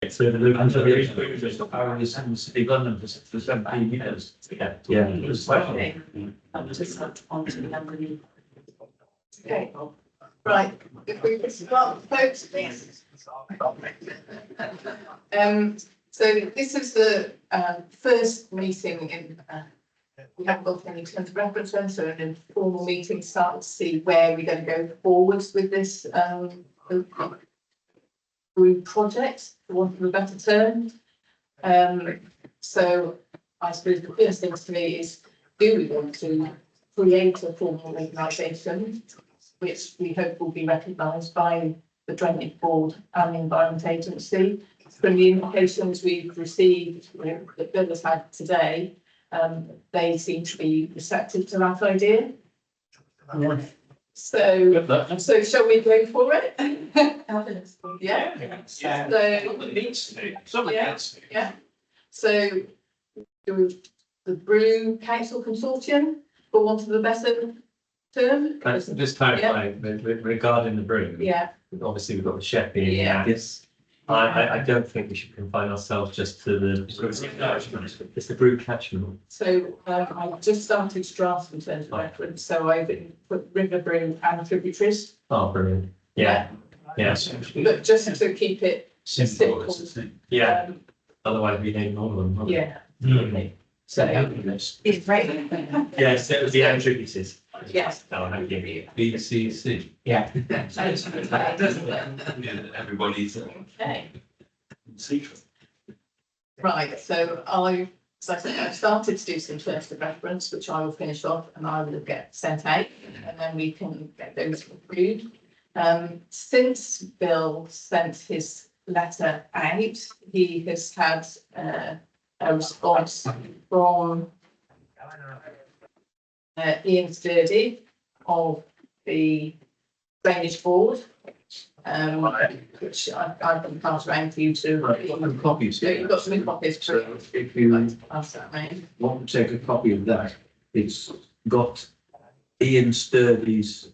So the local just Paris and City of London for 17 years. Yeah. It was Okay. Just onto the London. Okay. Right. If we could start the votes, please. So this is the first meeting in. We haven't got any terms of reference, so an informal meeting to start to see where we're going to go forwards with this Brue project, for want of a better term. So I suppose the first thing to me is, do we want to create a formal organisation, which we hope will be recognised by the Drainage Board and the Environment Agency? From the indications we've received, that Bill has had today, they seem to be receptive to that idea. Yeah. So shall we go for it? Yeah. Someone needs to. Someone needs to. Yeah. So the Brue Council Consortium, for want of a better term. Can I just clarify regarding the Brue? Yeah. Obviously, we've got the Sheppey. Yeah. Yes. I don't think we should confine ourselves just to the. It's the Brue Catchment. So I've just started to draft in terms of reference. So I've put River Brue and tributaries. Oh, brilliant. Yeah. Yes. But just to keep it simple. Yeah. Otherwise, we name all of them. Won't we? Yeah. Mm. So It's great. Yes, it was the attributes. yes. Oh, no, give me. BCC. Yeah. Everybody's Okay. secret. Right. So I've started to do some terms of reference, which I will finish off and I will get sent out, and then we can get those reviewed. Since Bill sent his letter out, he has had a response from Ian Sturdy of the Drainage Board, which I can pass around for you to. Copies. Yeah, you've got some copies. So if you Pass that around. want to take a copy of that, it's got Ian Sturdy's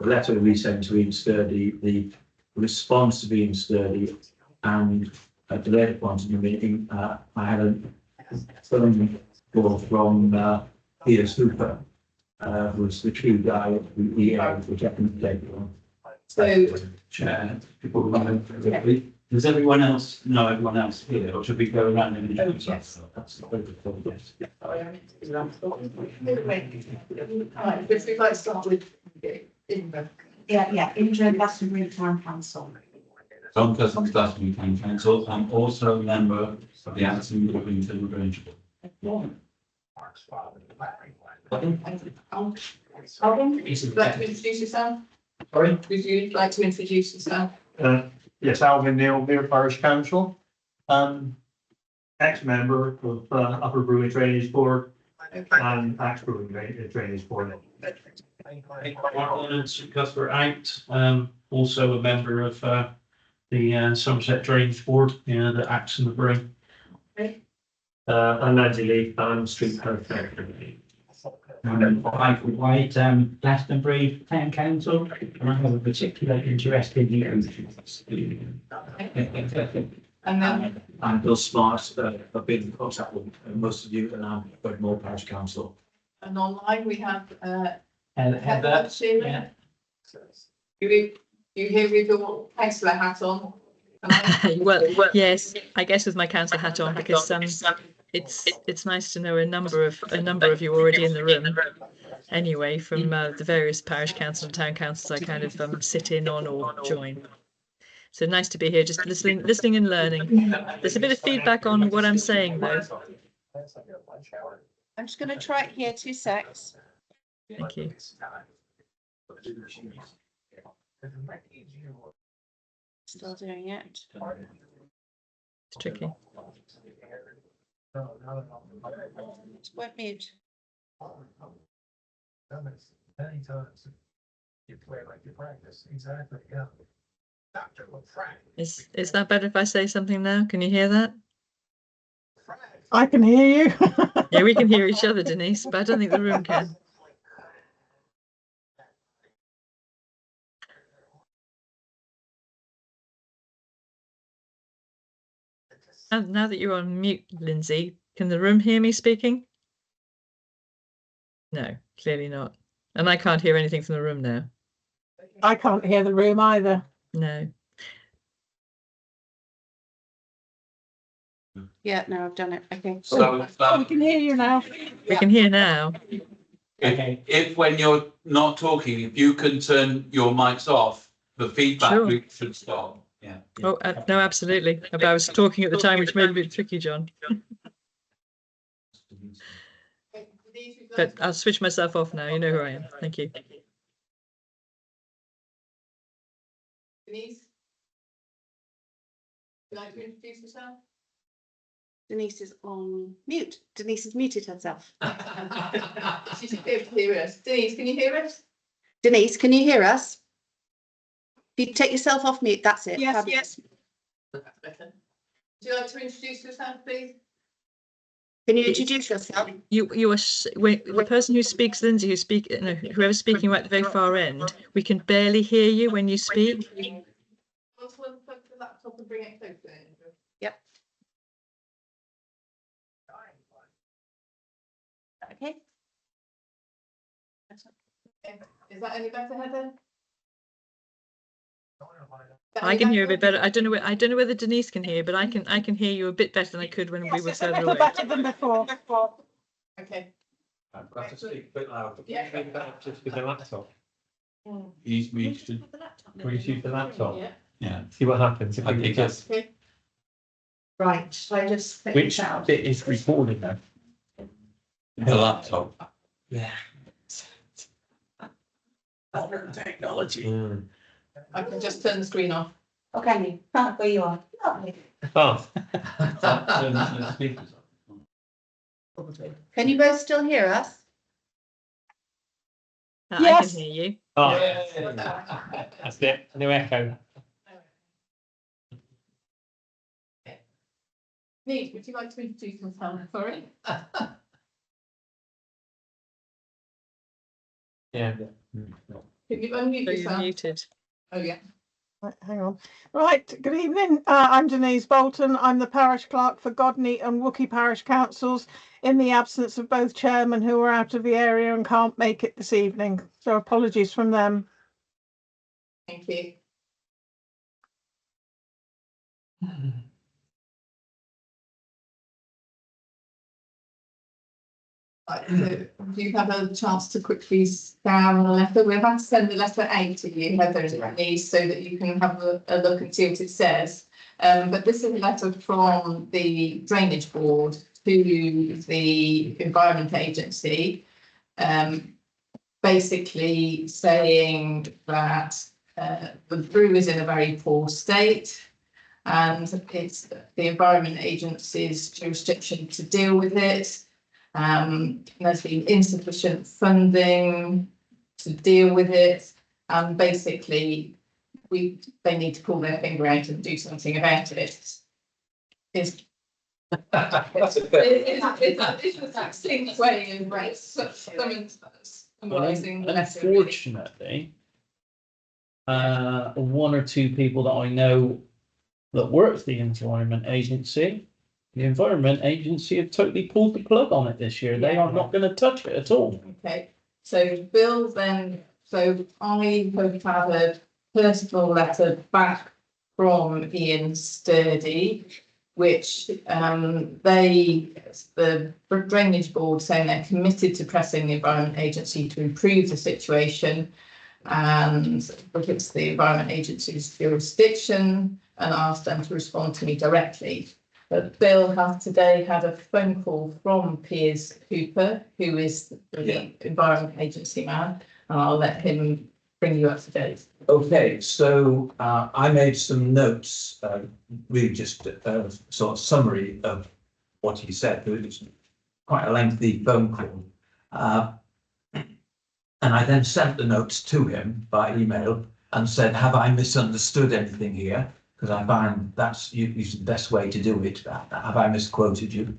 letter we sent to Ian Sturdy, the response to Ian Sturdy, and at the later point in the meeting, I had a phone call from Piers Hooper, who's the true guy at the EA, which I can take on. So Chair, does everyone else know everyone else here, or should we go around and introduce ourselves? That's not very good. Yes. right, if we'd like to start with Edinburgh. Yeah, Indra Glastonbury Town Council. John Cousins, Glastonbury Town Council. I'm also a member of the Anson Rivington Drainage Board. Alvin, would you like to introduce yourself? Sorry? Would you like to introduce yourself? Yes, Alvin Neal, Mere Parish Council. Ex-member of Upper Brewing Drainage Board Okay. and ex-Brewing Drainage Board. Ordnance Cuthbert out, also a member of the Somerset Drainage Board, that acts in the Brue. I'm Andy Lee, I'm street perfect. Michael White, Glastonbury Town Council, and I have a particular interest in the. And then, I'm Bill Smart, I've been in contact with most of you, and I'm Bedmore Parish Council. and online we have Heather, Sheila. yeah. You here with your councillor hat on? Well, yes, I guess with my council hat on, because it's nice to know a number of you already in the room. Anyway, from the various parish councils and town councils, I kind of sit in on or join. So nice to be here, just listening and learning. There's a bit of feedback on what I'm saying, though. I'm just going to try it here, 2 secs. Thank you. Still doing it. It's tricky. Won't mute. Many times you play like you practice. Exactly, yeah. Is that better if I say something now? Can you hear that? I can hear you. Yeah, we can hear each other, Denise, but I don't think the room can. Now that you're on mute, Lindsay, can the room hear me speaking? No, clearly not. And I can't hear anything from the room now. I can't hear the room either. No. Yeah, no, I've done it. Okay. So, Oh, we can hear you now. We can hear now. if when you're not talking, if you can turn your mics off, the feedback Sure. loop should stop. Yeah. Oh, no, absolutely. I was talking at the time, which made it a bit tricky, John. But I'll switch myself off now. You know who I am. Thank you. Denise? Would you like to introduce yourself? Denise is on mute. Denise has muted herself. She should be able to hear us. Denise, can you hear us? Denise, can you hear us? If you take yourself off mute, that's it. Yes, Fabulous. That's better. Would you like to introduce yourself, please? Can you introduce yourself? You are the person who speaks, Lindsay, whoever's speaking right at the very far end. We can barely hear you when you speak. Want to unplug the laptop and bring it closer? Yep. Okay. Is that any better, Heather? I can hear a bit better. I don't know whether Denise can hear, but I can hear you a bit better than I could when we were It's a further little away. better than before. Okay. I've got to speak a bit louder. Yeah. Just with the laptop. He's muted. Will you use the laptop? Yeah. Yeah. See what happens if I we think just. Okay. Right, shall I just fix Which it out? bit is recorded now? The laptop. Yeah. Technology. I can just turn the screen off. Okay, where you are. Lovely. Oh. Can you both still hear us? I Yes. can hear you. Oh, that's it. No echo. Nate, would you like to introduce yourself? Sorry. Yeah. Can you unmute So you're yourself? muted. Oh, yeah. Right, hang on. Right, good evening. I'm Denise Bolton. I'm the parish clerk for Godney and Wookey Parish Councils in the absence of both chairmen who are out of the area and can't make it this evening. So apologies from them. Thank you. Right, so you have a chance to quickly scan the letter. We're about to send the letter A to you, Heather and Denise, so that you can have a look and see what it says. But this is a letter from the Drainage Board to the Environment Agency, basically saying that the Brue is in a very poor state and it's the Environment Agency's jurisdiction to deal with it. There's been insufficient funding to deal with it, and basically they need to pull their finger out and do something about it. It's a succinct way of summarising the letter. Unfortunately, one or two people that I know that work for the Environment Agency, the Environment Agency have totally pulled the plug on it this year. They are not going to touch it at all. Okay, so Bill then, so I have had a personal letter back from Ian Sturdy, which the Drainage Board saying they're committed to pressing the Environment Agency to improve the situation, and look, it's the Environment Agency's jurisdiction, and asked them to respond to me directly. But Bill has today had a phone call from Piers Cooper, who is the Environment Agency man, and I'll let him bring you up to date. Okay, so I made some notes, really just a sort of summary of what he said, but it was quite a lengthy phone call. And I then sent the notes to him by email and said, have I misunderstood anything here? Because I find that's usually the best way to do it. Have I misquoted you?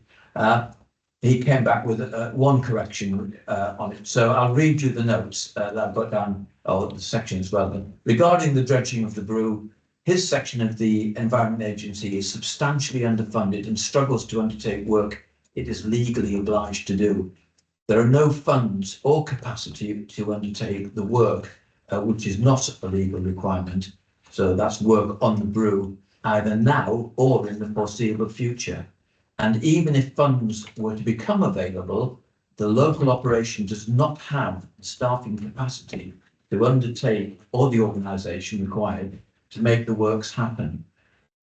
He came back with one correction on it. So I'll read you the notes that I've got down, or the section as well. Regarding the dredging of the Brue, his section of the Environment Agency is substantially underfunded and struggles to undertake work it is legally obliged to do. There are no funds or capacity to undertake the work, which is not a legal requirement. So that's work on the Brue, either now or in the foreseeable future. And even if funds were to become available, the local operation does not have the staffing capacity to undertake, or the organisation required, to make the works happen.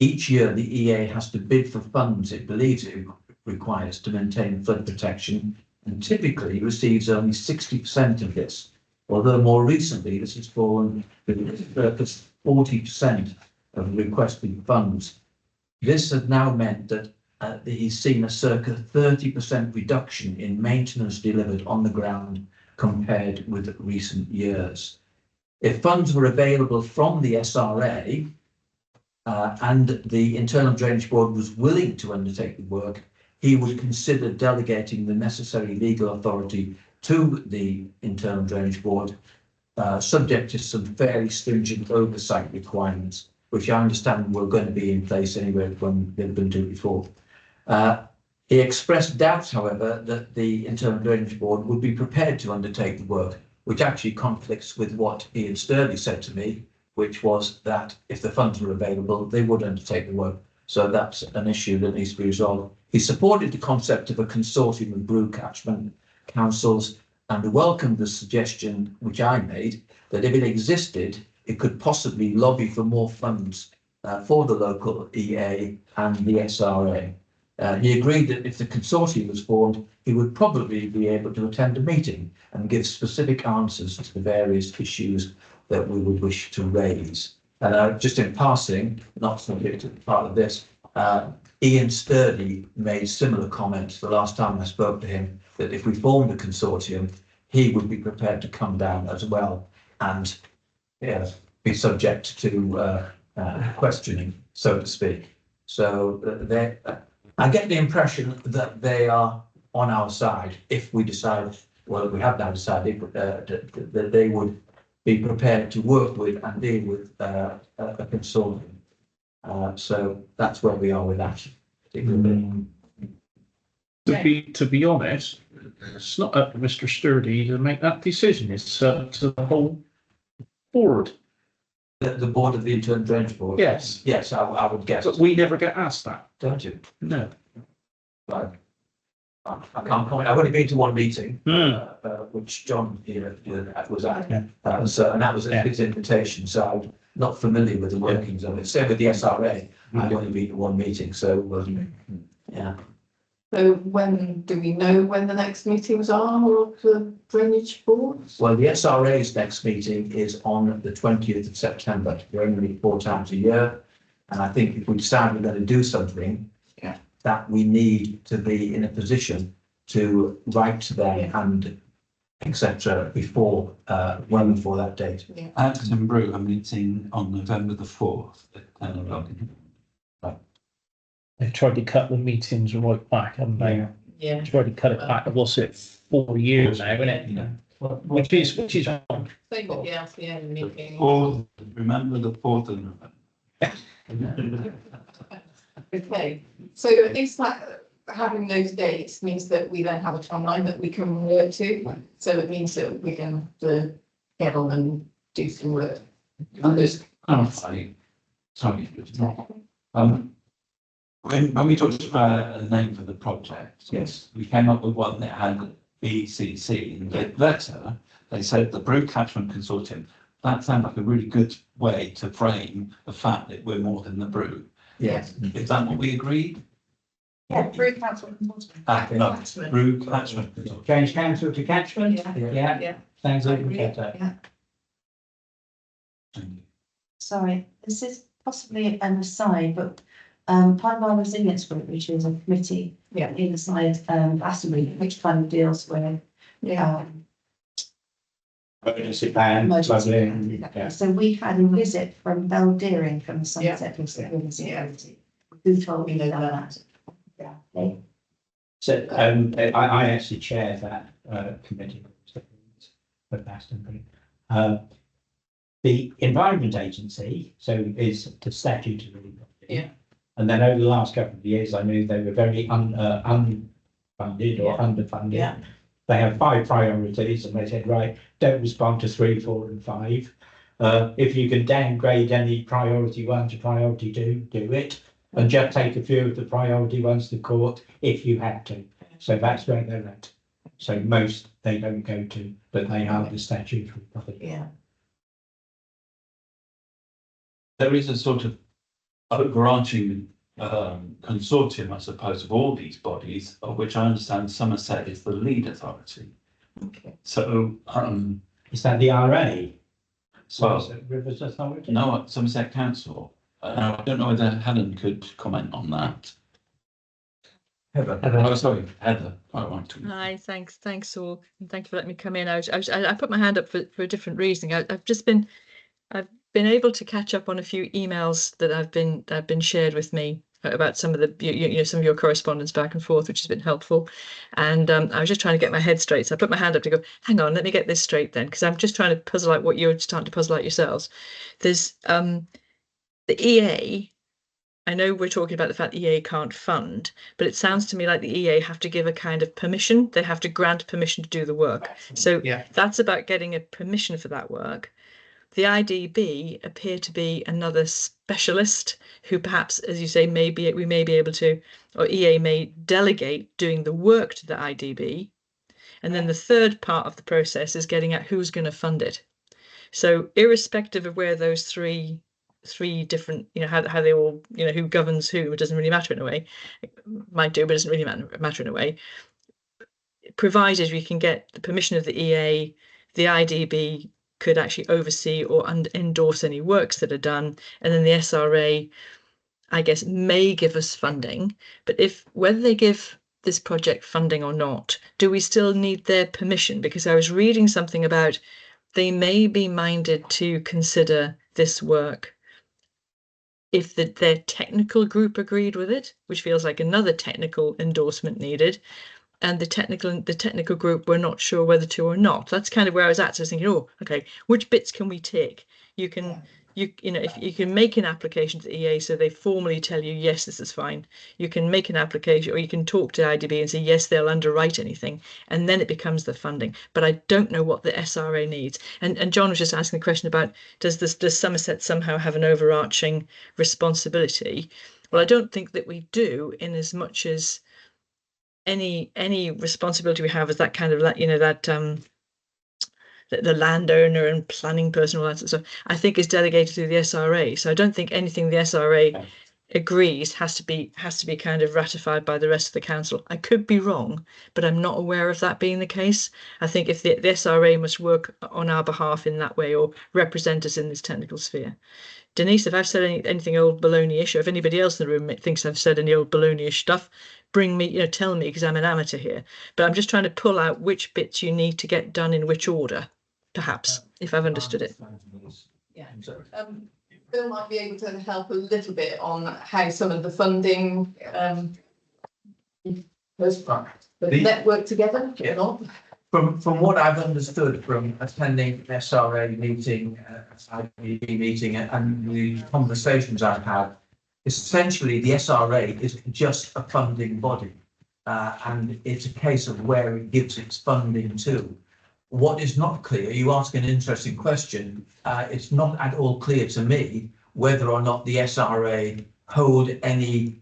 Each year, the EA has to bid for funds it believes it requires to maintain flood protection, and typically receives only 60% of this, although more recently this has fallen to 40% of requested funds. This has now meant that he's seen a circa 30% reduction in maintenance delivered on the ground compared with recent years. If funds were available from the SRA and the Internal Drainage Board was willing to undertake the work, he would consider delegating the necessary legal authority to the Internal Drainage Board, subject to some fairly stringent oversight requirements, which I understand were going to be in place anyway when they've been done before. He expressed doubts, however, that the Internal Drainage Board would be prepared to undertake the work, which actually conflicts with what Ian Sturdy said to me, which was that if the funds were available, they would undertake the work. So that's an issue that needs to be resolved. He supported the concept of a consortium of Brue Catchment Councils and welcomed the suggestion, which I made, that if it existed, it could possibly lobby for more funds for the local EA and the SRA. He agreed that if the consortium was formed, he would probably be able to attend a meeting and give specific answers to the various issues that we would wish to raise. And just in passing, not subject to part of this, Ian Sturdy made similar comments the last time I spoke to him, that if we formed a consortium, he would be prepared to come down as well and be subject to questioning, so to speak. So I get the impression that they are on our side if we decide, well, we have now decided that they would be prepared to work with and deal with a consortium. So that's where we are with that particular bit. To be honest, it's not up to Mr. Sturdy to make that decision. It's up to the whole board. The board of the Internal Drainage Board? Yes. Yes, I would guess. But we never get asked that. Don't you? No. Right. I can't comment. I've only been to one meeting, which John here was at. So, and that was his invitation. So I'm not familiar with the workings of it. Same with the SRA. I've only been to one meeting. So, yeah. So when do we know when the next meetings are of the drainage boards? Well, the SRA's next meeting is on the 20th of September. We're only 4 times a year. And I think if we decide we're going to do something, that we need to be in a position to write to them and etc. before, well before that date. Acton Brue, I'm meeting on November the 4th at 10 o'clock. They've tried to cut the meetings right back, haven't they? Yeah. Tried to cut it back. What's it? 4 years now, isn't it? Yeah. Which is wrong. Same with the RCN meeting. Or remember the 4th of November. Okay, so at least that having those dates means that we then have a timeline that we can work to. So it means that we can get on and do some work. Sorry. When we talked about a name for the project, Yes. we came up with one that had BCC in the letter. They said the Brue Catchment Consortium. That sounded like a really good way to frame the fact that we're more than the Brue. Yes. Is that what we agreed? Yeah, Brue Council. No, Brue Catchment Consortium. Change council to catchment? Yeah. Sounds like we Yeah. get that. Thank you. Sorry, this is possibly an aside, but Pine Resilience Group, which is a committee inside Glastonbury, which kind of deals with Emergency plan, emergency. yeah. So we had a visit from Bell Deering from the Somerset Municipality, who told me that. Yeah. So I actually chair that committee for Glastonbury. The Environment Agency, so is the statutory body. Yeah. And then over the last couple of years, I knew they were very unfunded or underfunded. Yeah. They had 5 priorities and they said, right, don't respond to 3, 4 and 5. If you can downgrade any priority 1 to priority 2, do it. And just take a few of the priority ones to court if you had to. So that's where they're at. So most they don't go to, but they are the statutory body. Yeah. There is a sort of overarching consortium, I suppose, of all these bodies, of which I understand Somerset is the lead authority. Okay. So, Is that the RA? well, Rivers Authority? no, Somerset Council. I don't know whether Helen could comment on that. Heather. Oh, sorry, Heather. Quite right. Hi, thanks all, and thank you for letting me come in. I put my hand up for a different reason. I've been able to catch up on a few emails that have been shared with me about some of the some of your correspondence back and forth, which has been helpful. And I was just trying to get my head straight. So I put my hand up to go, hang on, let me get this straight then, because I'm just trying to puzzle out what you're starting to puzzle out yourselves. There's the EA. I know we're talking about the fact the EA can't fund, but it sounds to me like the EA have to give a kind of permission. They have to grant permission to do the work. So that's about getting a permission for that work. The IDB appear to be another specialist who perhaps, as you say, we may be able to, or EA may delegate doing the work to the IDB. And then the third part of the process is getting at who's going to fund it. So irrespective of where those three different, how they all, who governs who, it doesn't really matter in a way. It might do, but it doesn't really matter in a way. Provided we can get the permission of the EA, the IDB could actually oversee or endorse any works that are done, and then the SRA, I guess, may give us funding. But whether they give this project funding or not, do we still need their permission? Because I was reading something about they may be minded to consider this work if their technical group agreed with it, which feels like another technical endorsement needed, and the technical group were not sure whether to or not. That's kind of where I was at. So I was thinking, oh, okay, which bits can we take? You can, if you can make an application to the EA, so they formally tell you, yes, this is fine. You can make an application, or you can talk to IDB and say, yes, they'll underwrite anything, and then it becomes the funding. But I don't know what the SRA needs. And John was just asking the question about, does Somerset somehow have an overarching responsibility? Well, I don't think that we do, in as much as any responsibility we have is that kind of, the landowner and planning person, all that sort of stuff, I think is delegated to the SRA. So I don't think anything the SRA agrees has to be kind of ratified by the rest of the council. I could be wrong, but I'm not aware of that being the case. I think if the SRA must work on our behalf in that way, or represent us in this technical sphere. Denise, if I've said anything old baloney-ish, or if anybody else in the room thinks I've said any old baloney-ish stuff, bring me, tell me, because I'm an amateur here. But I'm just trying to pull out which bits you need to get done in which order, perhaps, if I've understood it. Yeah. Bill might be able to help a little bit on how some of the funding the network together or not. From what I've understood from attending an SRA meeting, IDB meeting, and the conversations I've had, essentially the SRA is just a funding body, and it's a case of where it gives its funding to. What is not clear, you ask an interesting question, it's not at all clear to me whether or not the SRA hold any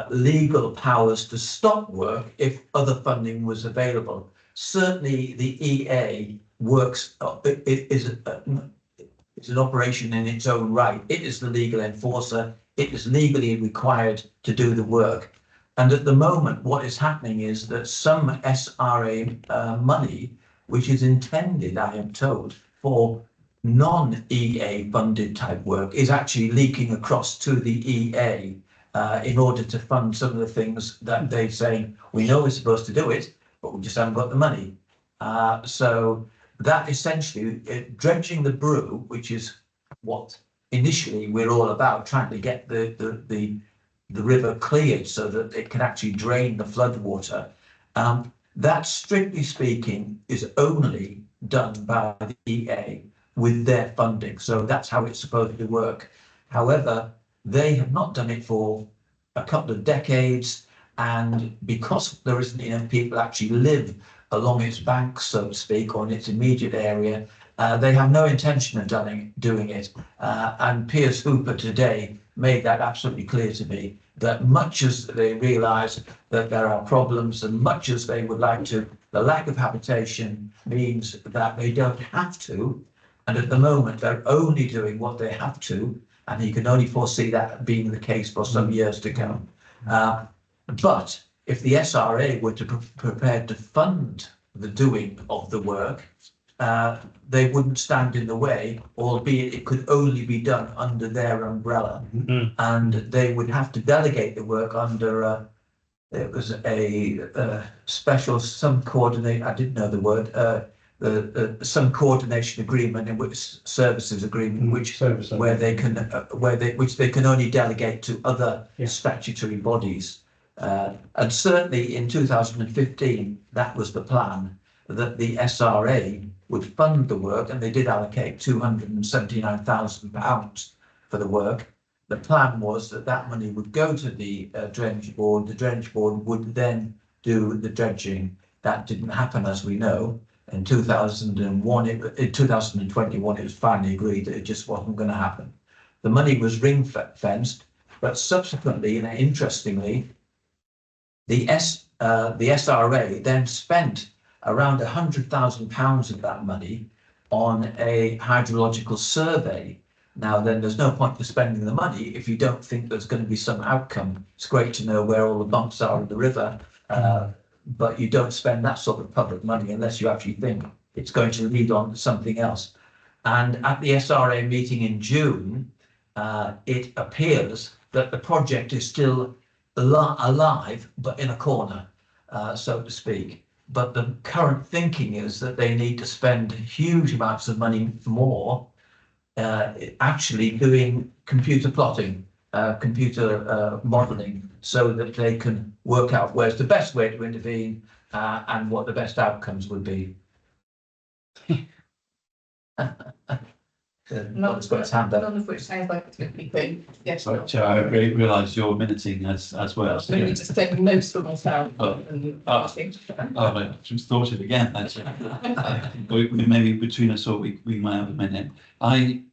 legal powers to stop work if other funding was available. Certainly the EA works, is an operation in its own right. It is the legal enforcer. It is legally required to do the work. And at the moment, what is happening is that some SRA money, which is intended, I am told, for non-EA funded type work, is actually leaking across to the EA in order to fund some of the things that they're saying, we know we're supposed to do it, but we just haven't got the money. So that essentially, dredging the Brue, which is what initially we're all about, trying to get the river cleared so that it can actually drain the floodwater. That, strictly speaking, is only done by the EA. with their funding. So that's how it's supposed to work. However, they have not done it for a couple of decades, and because there isn't enough people actually live along its banks, so to speak, or in its immediate area, they have no intention of doing it. And Piers Hooper today made that absolutely clear to me, that much as they realise that there are problems and much as they would like to, the lack of habitation means that they don't have to. And at the moment, they're only doing what they have to, and you can only foresee that being the case for some years to come. But if the SRA were to prepared to fund the doing of the work, they wouldn't stand in the way, albeit it could only be done under their umbrella. And they would have to delegate the work under it was a special, some coordinate, I didn't know the word, some coordination agreement, in which services agreement, where they can which they can only delegate to other statutory bodies. And certainly in 2015, that was the plan, that the SRA would fund the work, and they did allocate £279,000 for the work. The plan was that that money would go to the drainage board. The drainage board would then do the dredging. That didn't happen, as we know. In 2001, in 2021, it was finally agreed that it just wasn't going to happen. The money was ring-fenced, but subsequently, and interestingly, the SRA then spent around £100,000 of that money on a hydrological survey. Now, then there's no point to spending the money if you don't think there's going to be some outcome. It's great to know where all the bumps are in the river, but you don't spend that sort of public money unless you actually think it's going to lead on to something else. And at the SRA meeting in June, it appears that the project is still alive, but in a corner, so to speak. But the current thinking is that they need to spend huge amounts of money more actually doing computer plotting, computer modelling, so that they can work out where's the best way to intervene and what the best outcomes would be. None of which sounds like it's going to be quick. Yes. Sorry, Chair, I realised you're minuting as well. So maybe just taking notes for myself. I just thought it again. Maybe between us all, we might have a minute. I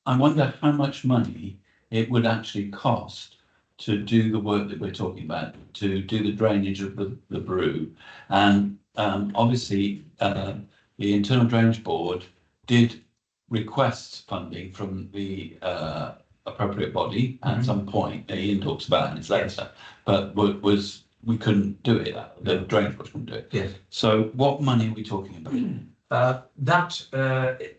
wonder how much money it would actually cost to do the work that we're talking about, to do the drainage of the Brue. And obviously, the Internal Drainage Board did request funding from the appropriate body at some point. Ian talks about it in his letter, but we couldn't do it. The drainage board couldn't do it. Yes. So what money are we talking about? That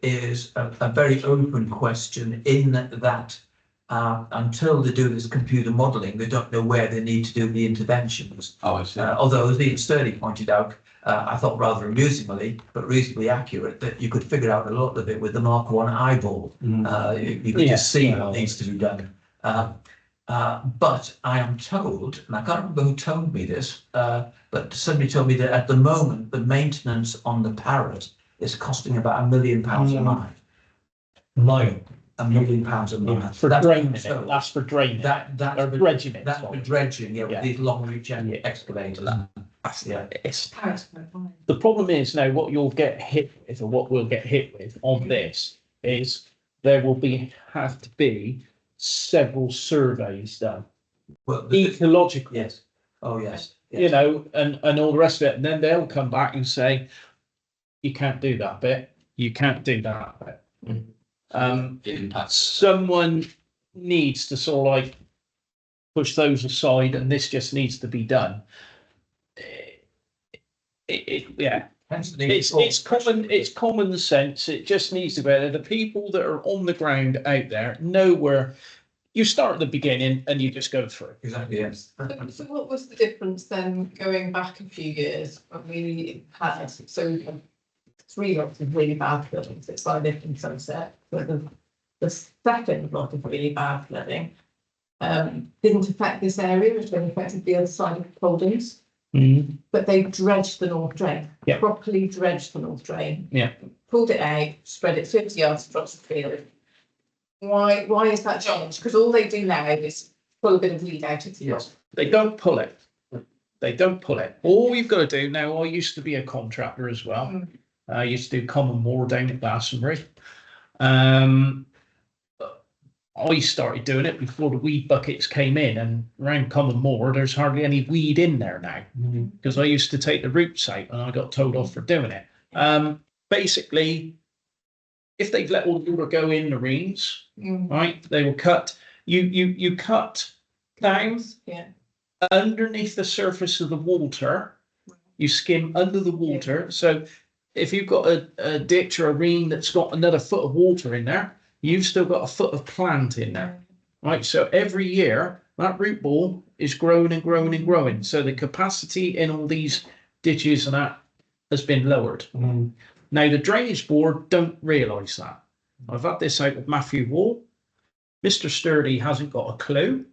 is a very open question, in that until they do this computer modelling, they don't know where they need to do the interventions. Oh, I see. Although, as Ian Sturdy pointed out, I thought rather amusingly, but reasonably accurate, that you could figure out a lot of it with the Mark 1 eyeball. You could just see what needs to be done. But I am told, and I can't remember who told me this, but somebody told me that at the moment, the maintenance on the Parrot is costing about £1 million a mile. £1 million a mile. For draining it, that's for draining. That's for dredging it. That's for dredging, with these long reach excavators. The problem is now what you'll get hit with, or what we'll get hit with on this, is there will have to be several surveys done. Well, ecological. Yes. Oh, yes. You know, and all the rest of it. And then they'll come back and say, you can't do that bit. You can't do that bit. Someone needs to sort of like push those aside, and this just needs to be done. It's common sense. It just needs to be there. The people that are on the ground out there know where you start at the beginning and you just go through. Exactly, yes. So what was the difference then, going back a few years, when we had 3 lots of really bad flooding? It's like this in Sunset, but the second lot of really bad flooding didn't affect this area, which then affected the other side of the Holdings. But they dredged the North Drain, properly dredged the North Drain. pulled it out, spread it 50 yards across the field. Why is that changed? Because all they do now is pull a bit of weed out of the Yes, they don't pull it. They don't pull it. All you've got to do now, I used to be a contractor as well. I used to do common moor down at Glastonbury. I started doing it before the weed buckets came in, and around common moor, there's hardly any weed in there now. Because I used to take the roots out and I got told off for doing it. Basically, if they've let all the water go in the reams, right, they will cut. You cut down underneath the surface of the water. You skim under the water. So if you've got a ditch or a ream that's got another foot of water in there, you've still got a foot of plant in there, right? So every year that root ball is growing and growing and growing. So the capacity in all these ditches and that has been lowered. Now the drainage board don't realise that. I've had this out with Matthew Wall. Mr. Sturdy hasn't got a clue.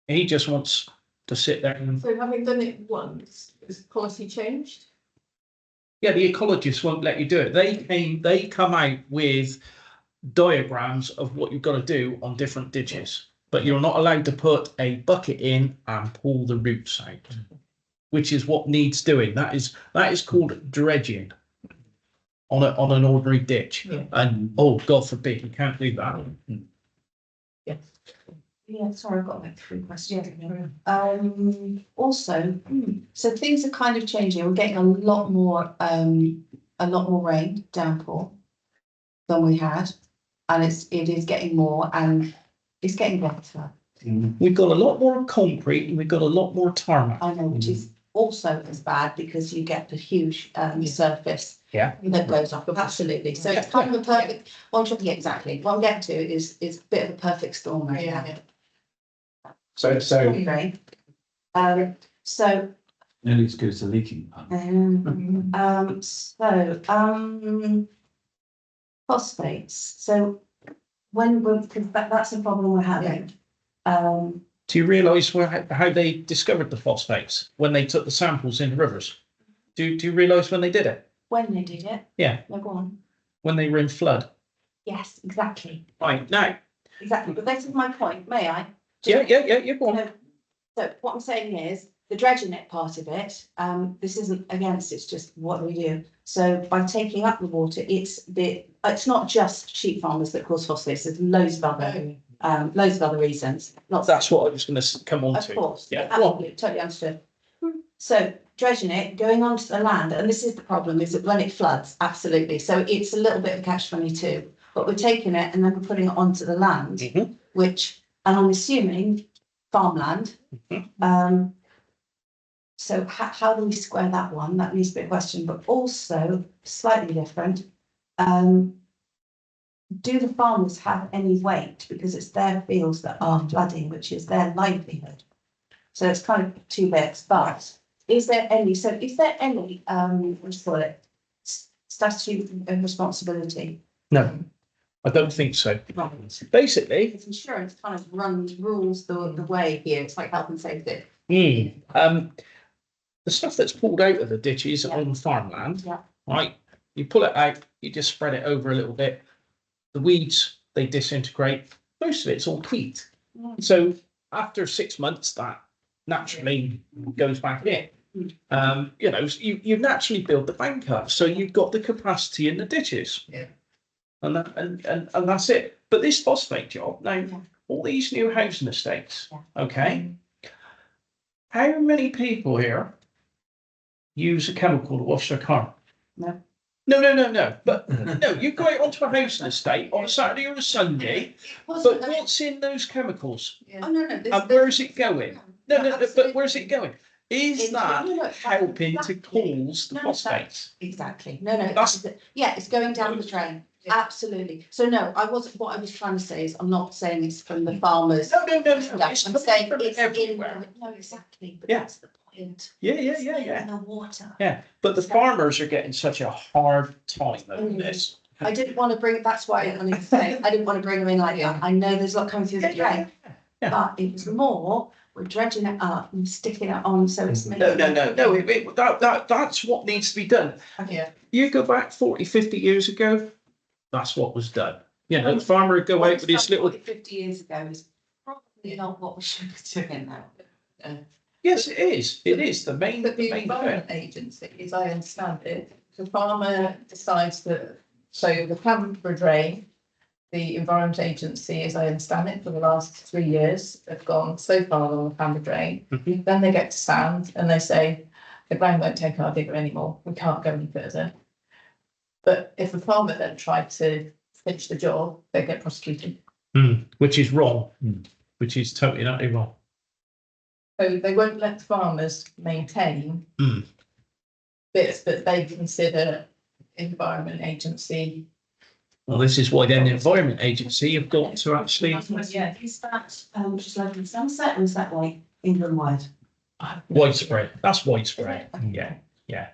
He just wants to sit there and... So having done it once, is policy changed? Yeah, the ecologists won't let you do it. They come out with diagrams of what you've got to do on different ditches, but you're not allowed to put a bucket in and pull the roots out, which is what needs doing. That is called dredging on an ordinary ditch. And oh, God forbid, you can't do that. Yeah, sorry, I've got like 3 questions. Also, so things are kind of changing. We're getting a lot more rain, downpour than we had, and it is getting more, and it's getting better. We've got a lot more concrete, and we've got a lot more tarmac. I know, which is also as bad because you get the huge surface that goes up. Absolutely. So it's kind of a perfect. Exactly. What I'm getting to is a bit of a perfect storm right now. So Nearly as good as a leaking pump. Phosphates. So because that's a problem we're having. Do you realise how they discovered the phosphates when they took the samples in the rivers? Do you realise when they did it? When they did it? Yeah. No, go on. When they were in flood. Yes, exactly. Right, now. Exactly, but this is my point, may I? Yeah, go on. So what I'm saying is, the dredging it part of it, this isn't against, it's just what we do. So by taking up the water, it's not just sheep farmers that cause phosphates, there's loads of other reasons. That's what I was going to come on to. Of course, yeah, absolutely, totally understood. So dredging it, going onto the land, and this is the problem, is that when it floods, absolutely. So it's a little bit of catch-22, but we're taking it and then we're putting it onto the land, which, and I'm assuming farmland. So how do we square that one? That needs to be a question, but also slightly different. Do the farmers have any weight, because it's their fields that are flooding, which is their livelihood? So it's kind of 2 bits, but is there any what do you call it, statute of responsibility? No, I don't think so. Right. Basically, It's insurance kind of rules the way here. It's like health and safety. The stuff that's pulled out of the ditches on farmland, right? You pull it out, you just spread it over a little bit. The weeds, they disintegrate. Most of it's all peat. So after 6 months, that naturally goes back in. You naturally build the bank up, so you've got the capacity in the ditches. And that's it. But this phosphate job now, all these new housing estates, okay. How many people here use a chemical to wash their car? No. No. But no, you go out onto a housing estate on a Saturday or a Sunday. But what's in those chemicals? Oh no. And where's it going? No. But where's it going? Is that helping to cause the phosphates? Exactly. No. It's going down the drain. Absolutely. So no, what I was trying to say is, I'm not saying it's from the farmers. No. I'm saying it's everywhere. No, exactly. But that's the point. Yeah. In the water. Yeah, but the farmers are getting such a hard time over this. I didn't want to bring. That's why I wanted to say I didn't want to bring them in like that. I know there's a lot coming through the drain, but it was more we're dredging it up and sticking it on so it's. No, that's what needs to be done. Yeah. You go back 40, 50 years ago, that's what was done. You know, the farmer would go out with his little. 50 years ago is probably not what we should be doing now. Yes, it is. It is the main. But the main Environment thing. Agency, as I understand it, the farmer decides that, so the plan for a drain, the Environment Agency, as I understand it, for the last 3 years, have gone so far on the plan for drain. Mhm. Then they get to sand and they say, the ground won't take our digger anymore, we can't go any further. But if the farmer then tried to finish the job, they get prosecuted. Which is wrong. Which is totally not wrong. So they won't let farmers maintain Mm. bits that they consider Environment Agency. Well, this is why then the Environment Agency have got to actually. Yeah, is that just local Somerset or is that like England wide? Widespread. That's widespread. Yeah.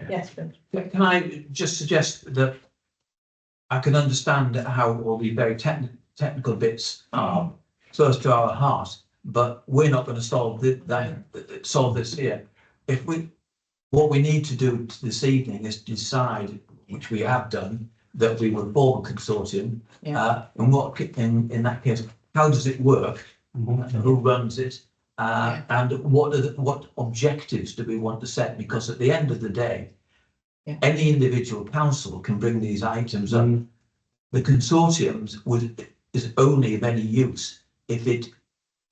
Yes, but Can I just suggest that I can understand how all the very technical bits are close to our heart, but we're not going to solve this here. What we need to do this evening is decide, which we have done, that we will form a consortium. Yeah. And what in that case, how does it work? Who runs it? And what objectives do we want to set? Because at the end of the day, any individual council can bring these items up. The consortiums is only of any use if it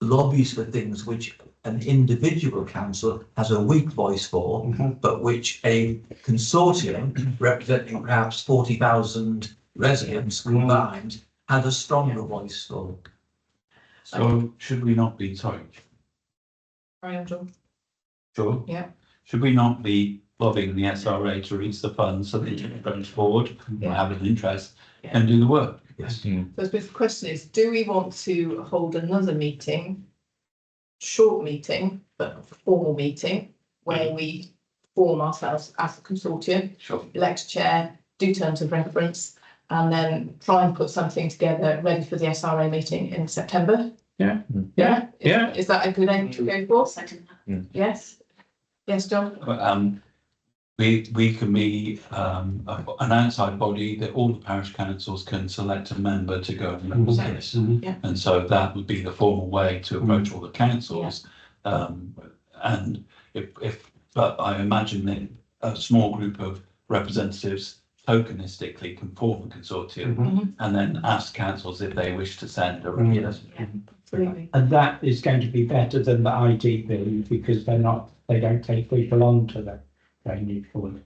lobbies for things which an individual council has a weak voice for, but which a consortium representing perhaps 40,000 residents combined had a stronger voice for. So should we not be, sorry, carry on, John. sure? Yeah. Should we not be lobbying the SRA to release the funds so that the British board will have an interest and do the work? Yes. So I suppose the question is, do we want to hold another meeting, short meeting, but formal meeting, where we form ourselves as a consortium, Sure. elect a chair, do terms of reference, and then try and put something together ready for the SRA meeting in September? Yeah. Yeah? Yeah. Is that a good aim to go for? Yes? Yes, John? We can be an outside body that all the parish councils can select a member to go and represent us. Yeah. And so that would be the formal way to approach all the councils. And but I imagine that a small group of representatives tokenistically can form a consortium and then ask councils if they wish to send a representative. Absolutely. And that is going to be better than the IDB because they don't take people onto the drainage board.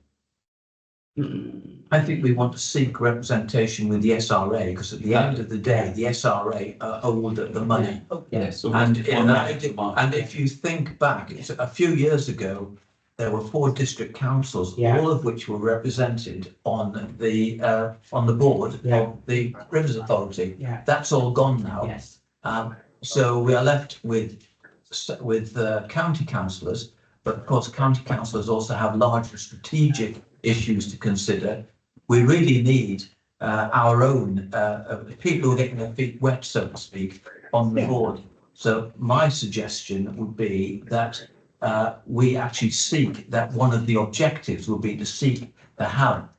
I think we want to seek representation with the SRA because at the end of the day, the SRA are owed the money. Yes. And if you think back, a few years ago, there were 4 district councils, all of which were represented on the board of the Rivers Authority. That's all gone now. Yes. So we are left with county councillors, but of course, county councillors also have larger strategic issues to consider. We really need our own people who are getting their feet wet, so to speak, on the board. So my suggestion would be that we actually seek that one of the objectives will be to seek to have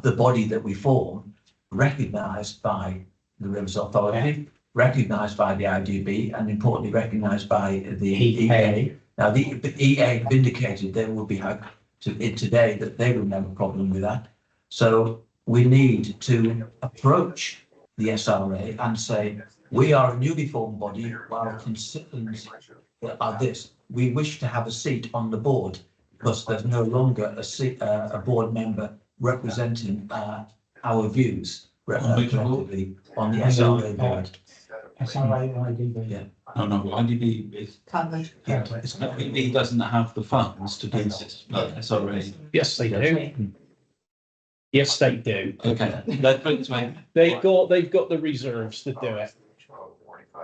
the body that we form recognised by the Rivers Authority, recognised by the IDB, and importantly recognised by the EA. Now the EA have indicated they will be today that they will have a problem with that. So we need to approach the SRA and say, we are a newly formed body while constituents are this. We wish to have a seat on the board because there's no longer a board member representing our views representatively on the SRA board. SRA or IDB? Yeah. No, IDB is Covered. IDB doesn't have the funds to do this. SRA. Yes, they do. Yes, they do. Okay. That brings me. They've got the reserves to do it.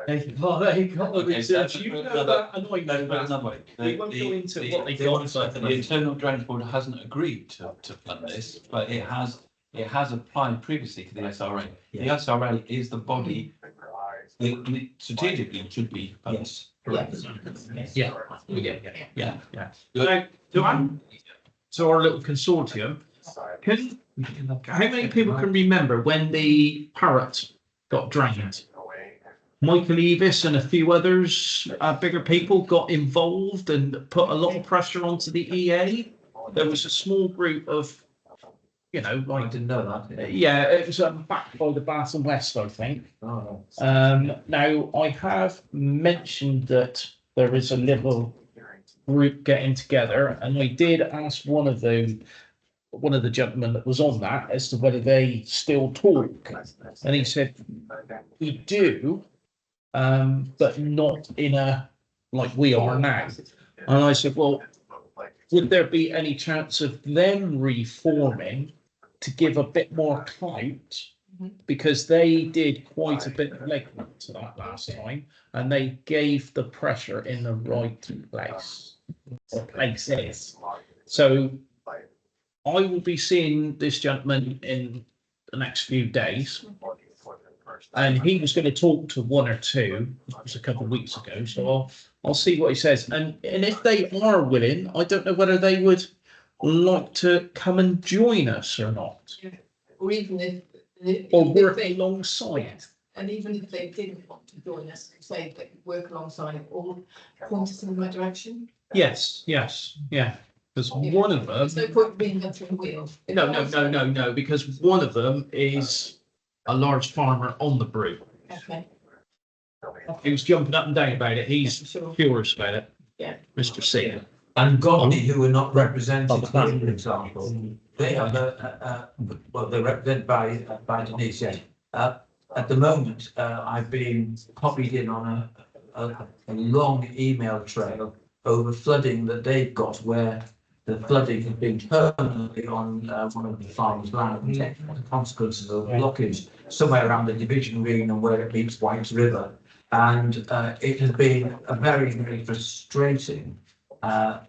They've got the reserves. You know that, and I know that. We won't go into what they got. The Internal Drainage Board hasn't agreed to fund this, but it has applied previously to the SRA. The SRA is the body that strategically should be funded. Yes. Yeah. Yeah. Now, to our little consortium, how many people can remember when the Parrot got drained? Michael Evis and a few others, bigger people got involved and put a lot of pressure onto the EA. There was a small group of, you know, I like, didn't know that. yeah, it was backed by the Bath and West, I think. Oh, Now I have mentioned that there is a little group getting together, and I did ask one of the gentlemen that was on that as to whether they still talk, and he said we do, but not in a like we are now. And I said, well, would there be any chance of them reforming to give a bit more clout? Because they did quite a bit of legwork to that last time, and they gave the pressure in the right place or places. So I will be seeing this gentleman in the next few days, and he was going to talk to one or two. It was a couple of weeks ago, so I'll see what he says. And if they are willing, I don't know whether they would like to come and join us or not, Or even if or if work they, alongside. and even if they didn't want to join us, say they could work alongside or point us in the right direction. Yes, yeah. Because one of them. There's no point reinventing the wheel. No. Because one of them is a large farmer on the Brue. Okay. He was jumping up and down about it. He's Sure. furious about it. Yeah. Mr. C. and Godney, who are not represented here, for example, they have well, they're represented by Denise, yes. At the moment, I've been copied in on a long email trail over flooding that they've got, where the flooding has been permanently on one of the farmers' land, and the consequences of blockage somewhere around the division green and where it meets White's River. And it has been a very, very frustrating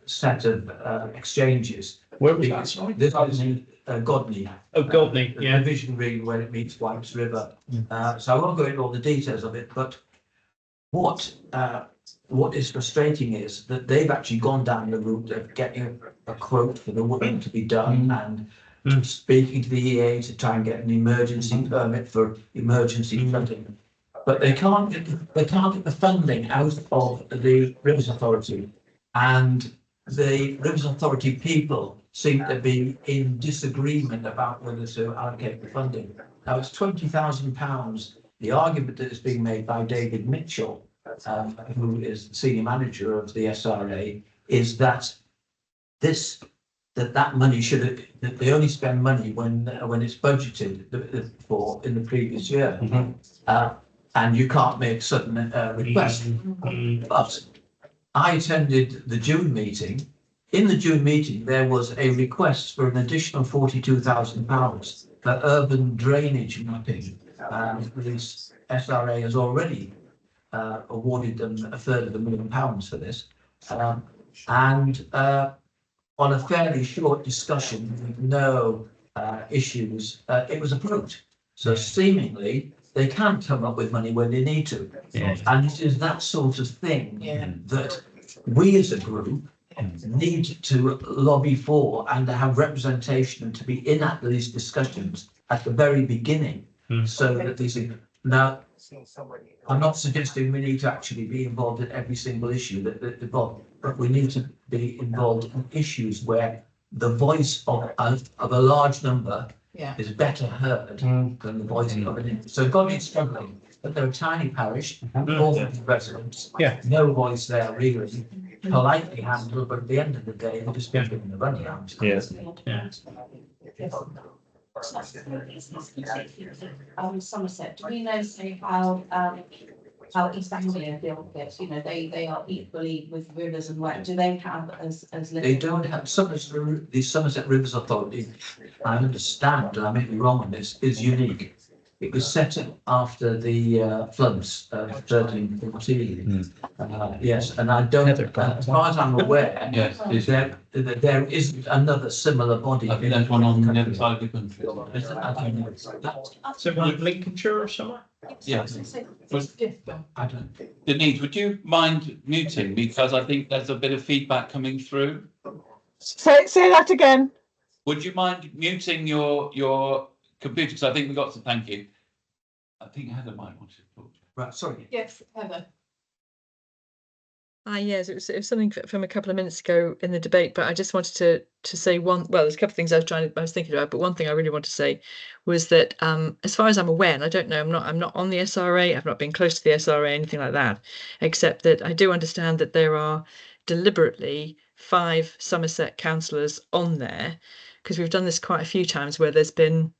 set of exchanges. Where was that? Sorry? This is in Godney. Oh, Godney, The yeah. division green where it meets White's River. So I won't go into all the details of it, but what is frustrating is that they've actually gone down the route of getting a quote for the work to be done and speaking to the EA to try and get an emergency permit for emergency flooding. But they can't get the funding out of the Rivers Authority, and the Rivers Authority people seem to be in disagreement about whether to allocate the funding. Now it's £20,000. The argument that is being made by David Mitchell, who is the senior manager of the SRA, is that that money that they only spend money when it's budgeted for in the previous year, and you can't make sudden requests. But I attended the June meeting. In the June meeting, there was a request for an additional £42,000 for urban drainage mapping. The SRA has already awarded them a third of £1 million for this. And on a fairly short discussion with no issues, it was approved. So seemingly they can come up with money when they need to. Yeah. And it is that sort of thing that we as a group need to lobby for and to have representation and to be in at these discussions at the very beginning. So that these things. Now, I'm not suggesting we need to actually be involved in every single issue that involved, but we need to be involved in issues where the voice of a large number is better heard than the voice of an. So Godwin's struggling, but they're a tiny parish, 400 residents, no voice there really, politely handled, but at the end of the day, they're just giving the runaround. Somerset, do we know how East Anglia deal with it? You know, they are equally with rivers and wet. Do they have as little? They don't have the Somerset Rivers Authority. I understand, and I may be wrong on this, is unique. It was set up after the floods of 1314. Yes, and I don't, as far as I'm aware, there isn't another similar body. I think there's one on the other side of the country. I don't know. So like Lincolnshire or somewhere? Yes. Yes. I don't. Denise, would you mind muting, because I think there's a bit of feedback coming through? Say that again. Would you mind muting your computer? Because I think we got some. Thank you. I think Heather might want to talk. Right, sorry. Yes, Heather. Yes, it was something from a couple of minutes ago in the debate, but I just wanted to say one. Well, there's a couple of things I was thinking about, but one thing I really want to say was that as far as I'm aware, and I don't know, I'm not on the SRA, I've not been close to the SRA, anything like that, except that I do understand that there are deliberately 5 Somerset councillors on there, because we've done this quite a few times where there's been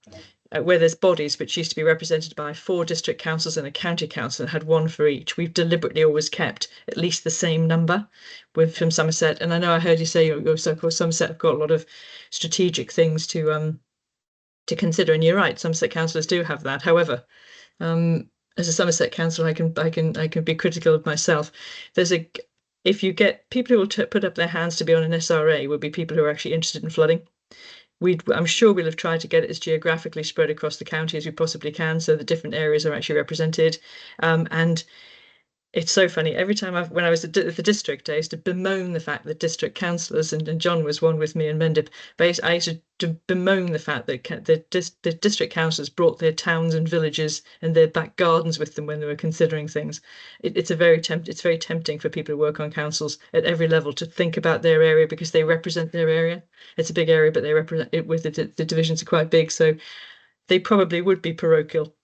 where there's bodies which used to be represented by 4 district councils and a county council and had 1 for each. We've deliberately always kept at least the same number from Somerset. And I know I heard you say your so-called Somerset have got a lot of strategic things to consider, and you're right, Somerset councillors do have that. However, as a Somerset councillor, I can be critical of myself. If you get people who will put up their hands to be on an SRA, would be people who are actually interested in flooding. I'm sure we'll have tried to get it as geographically spread across the county as we possibly can, so that different areas are actually represented. And it's so funny. Every time when I was at the district, I used to bemoan the fact that district councillors, and John was one with me in Mendip, but I used to bemoan the fact that the district councillors brought their towns and villages and their back gardens with them when they were considering things. It's very tempting for people who work on councils at every level to think about their area, because they represent their area. It's a big area, but they represent it with the divisions are quite big, so they probably would be parochial,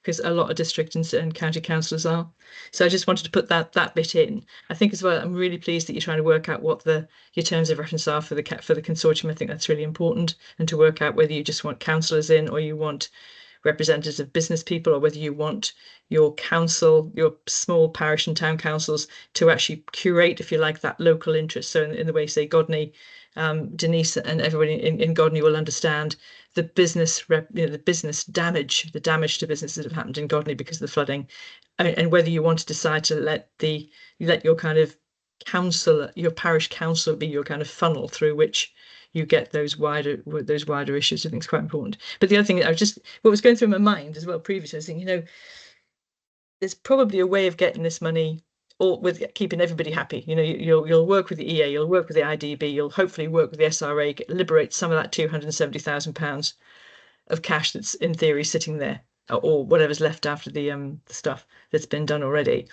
because a lot of district and county councillors are. So I just wanted to put that bit in. I think as well, I'm really pleased that you're trying to work out what your terms of reference are for the consortium. I think that's really important, and to work out whether you just want councillors in, or you want representatives of business people, or whether you want your council, your small parish and town councils, to actually curate, if you like, that local interest. So in the way, say, Godney, Denise and everybody in Godney will understand the business the damage to businesses that have happened in Godney because of the flooding, and whether you want to decide to let your kind of council, your parish council, be your kind of funnel through which you get those wider issues. I think it's quite important. But the other thing what was going through my mind as well previously, I was thinking, there's probably a way of getting this money, or with keeping everybody happy. You'll work with the EA, you'll work with the IDB, you'll hopefully work with the SRA, liberate some of that £270,000 of cash that's in theory sitting there, or whatever's left after the stuff that's been done already.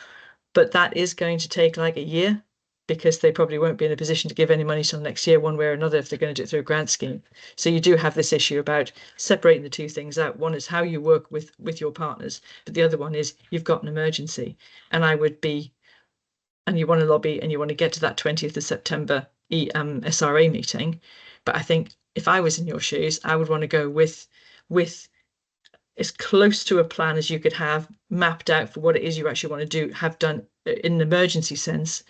But that is going to take like a year, because they probably won't be in a position to give any money till next year, one way or another, if they're going to do it through a grant scheme. So you do have this issue about separating the two things out. One is how you work with your partners, but the other one is you've got an emergency, and you want to lobby, and you want to get to that 20th of September SRA meeting. But I think if I was in your shoes, I would want to go with as close to a plan as you could have mapped out for what it is you actually want to have done in an emergency sense,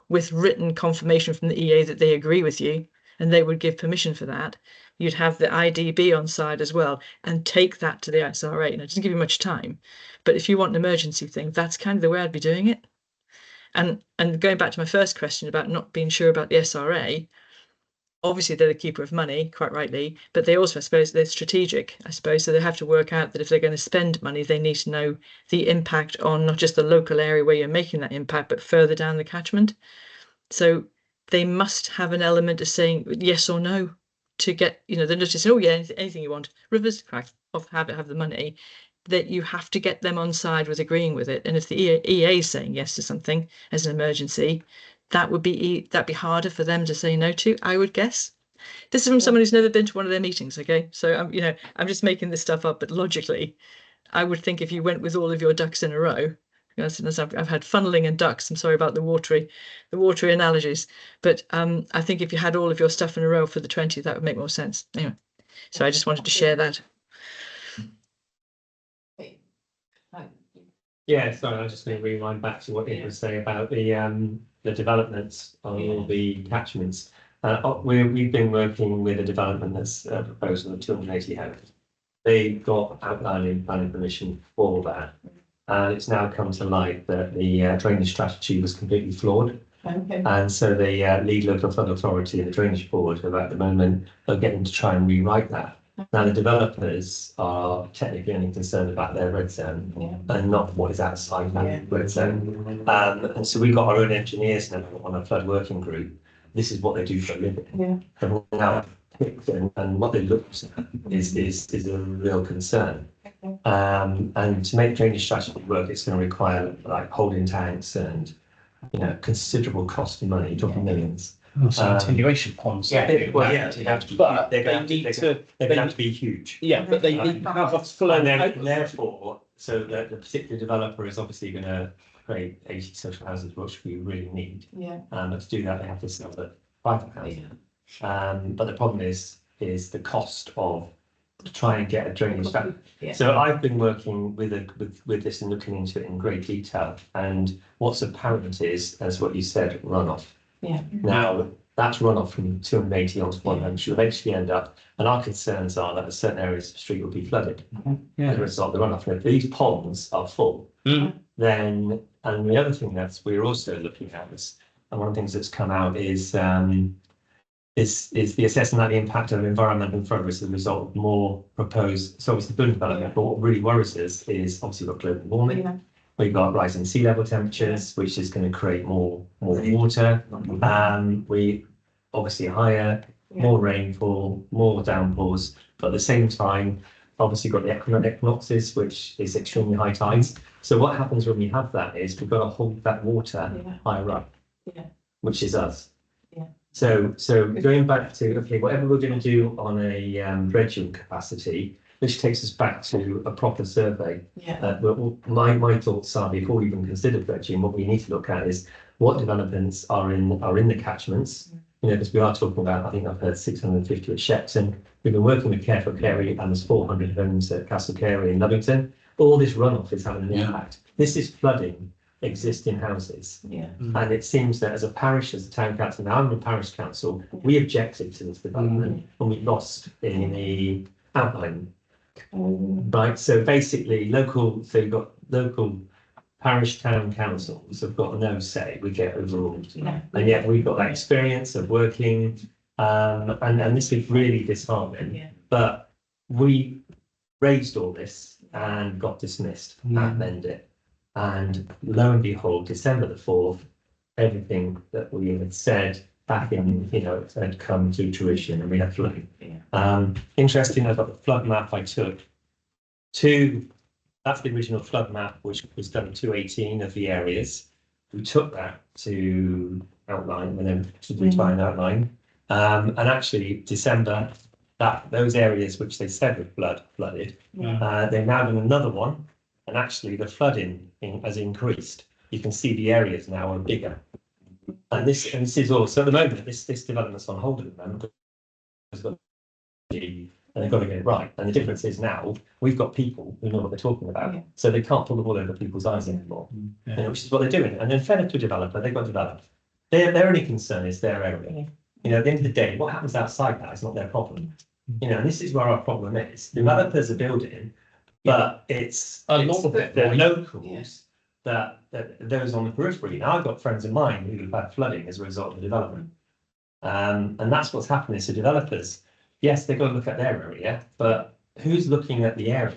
with written confirmation from the EA that they agree with you and they would give permission for that. You'd have the IDB on side as well, and take that to the SRA. And it doesn't give you much time, but if you want an emergency thing, that's kind of the way I'd be doing it. And going back to my first question about not being sure about the SRA, obviously they're the keeper of money, quite rightly, but they also, I suppose, they're strategic, so they have to work out that if they're going to spend money, they need to know the impact on not just the local area where you're making that impact, but further down the catchment. So they must have an element of saying yes or no to get, they're not just saying, oh yeah, anything you want, rivers, crack, have the money. That you have to get them on side with agreeing with it. And if the EA is saying yes to something as an emergency, that'd be harder for them to say no to, I would guess. This is from someone who's never been to one of their meetings, okay? So I'm just making this stuff up, but logically, I would think if you went with all of your ducks in a row, I've had funneling and ducks. I'm sorry about the watery analogies, but I think if you had all of your stuff in a row for the 20th, that would make more sense. Anyway, so I just wanted to share that. Yeah, sorry, I was just going to rewind back to what Ian was saying about the developments on all the catchments. We've been working with a development that's a proposal of 280 homes. They got outlining planning permission for that, and it's now come to light that the drainage strategy was completely flawed. Okay. And so the lead local flood authority and the drainage board have at the moment are getting to try and rewrite that. Now, the developers are technically only concerned about their red zone and not what is outside that red zone. And so we've got our own engineers now on a flood working group. This is what they do for a living. And now, and what they look at is a real concern. And to make drainage strategy work, it's going to require like holding tanks and, you know, considerable cost and money, talking millions. Continuation ponds. Well, yeah, But they're going to have to be huge. Yeah, but they need to have a flow. And therefore, so the particular developer is obviously going to create 80 social houses, which we really need. But to do that, they have to sell the private housing. But the problem is the cost of trying to get a drainage strategy. So I've been working with this and looking into it in great detail. And what's apparent is, as what you said, runoff. Now, that's runoff from 280 onto 100 should eventually end up, and our concerns are that certain areas of the street will be flooded as a result of the runoff. If these ponds are full, then, and the other thing that we're also looking at is, and one of the things that's come out is the assessment of the impact of environment and progress as a result of more proposed, so obviously building development, but what really worries us is obviously we've got global warming. We've got rising sea level temperatures, which is going to create more water. We obviously higher, more rainfall, more downpours, but at the same time, obviously got the equinoxes, which is extremely high tides. So what happens when we have that is we've got to hold that water higher up, which is us. So going back to, okay, whatever we're going to do on a dredging capacity, which takes us back to a proper survey. My thoughts are, before we even consider dredging, what we need to look at is what developments are in the catchments. You know, because we are talking about, I think I've heard 650 at Shepton. We've been working with Care for Carey, and there's 400 homes at Castle Carey in Lovington. All this runoff is having an impact. This is flooding existing houses. And it seems that as a parish, as a town council, now I'm a parish council, we objected to this development and we lost in the outline. Right, so basically you've got local parish town councils have got no say, we get overruled. And yet we've got that experience of working, and this is really disheartening. But we raised all this and got dismissed at Mendit. And lo and behold, December the 4th, everything that we had said back in, you know, had come to fruition, and we had flooding. Interesting, I got the flood map I took that's the original flood map, which was done in 2018 of the areas. We took that to outline, and then to define outline. And actually, December, those areas which they said were flooded, they've now done another one, and actually the flooding has increased. You can see the areas now are bigger. And this is also, at the moment, this development's on hold at the moment. And they've got to get it right. And the difference is now we've got people who know what they're talking about, so they can't pull the wool over people's eyes anymore. You know, which is what they're doing. And then fed it to a developer, they've got to develop. Their only concern is their area. You know, at the end of the day, what happens outside that is not their problem. You know, and this is where our problem is. Developers are building, but it's the locals that those on the periphery. Now I've got friends of mine who've had flooding as a result of the development. And that's what's happening. So developers, yes, they've got to look at their area, but who's looking at the area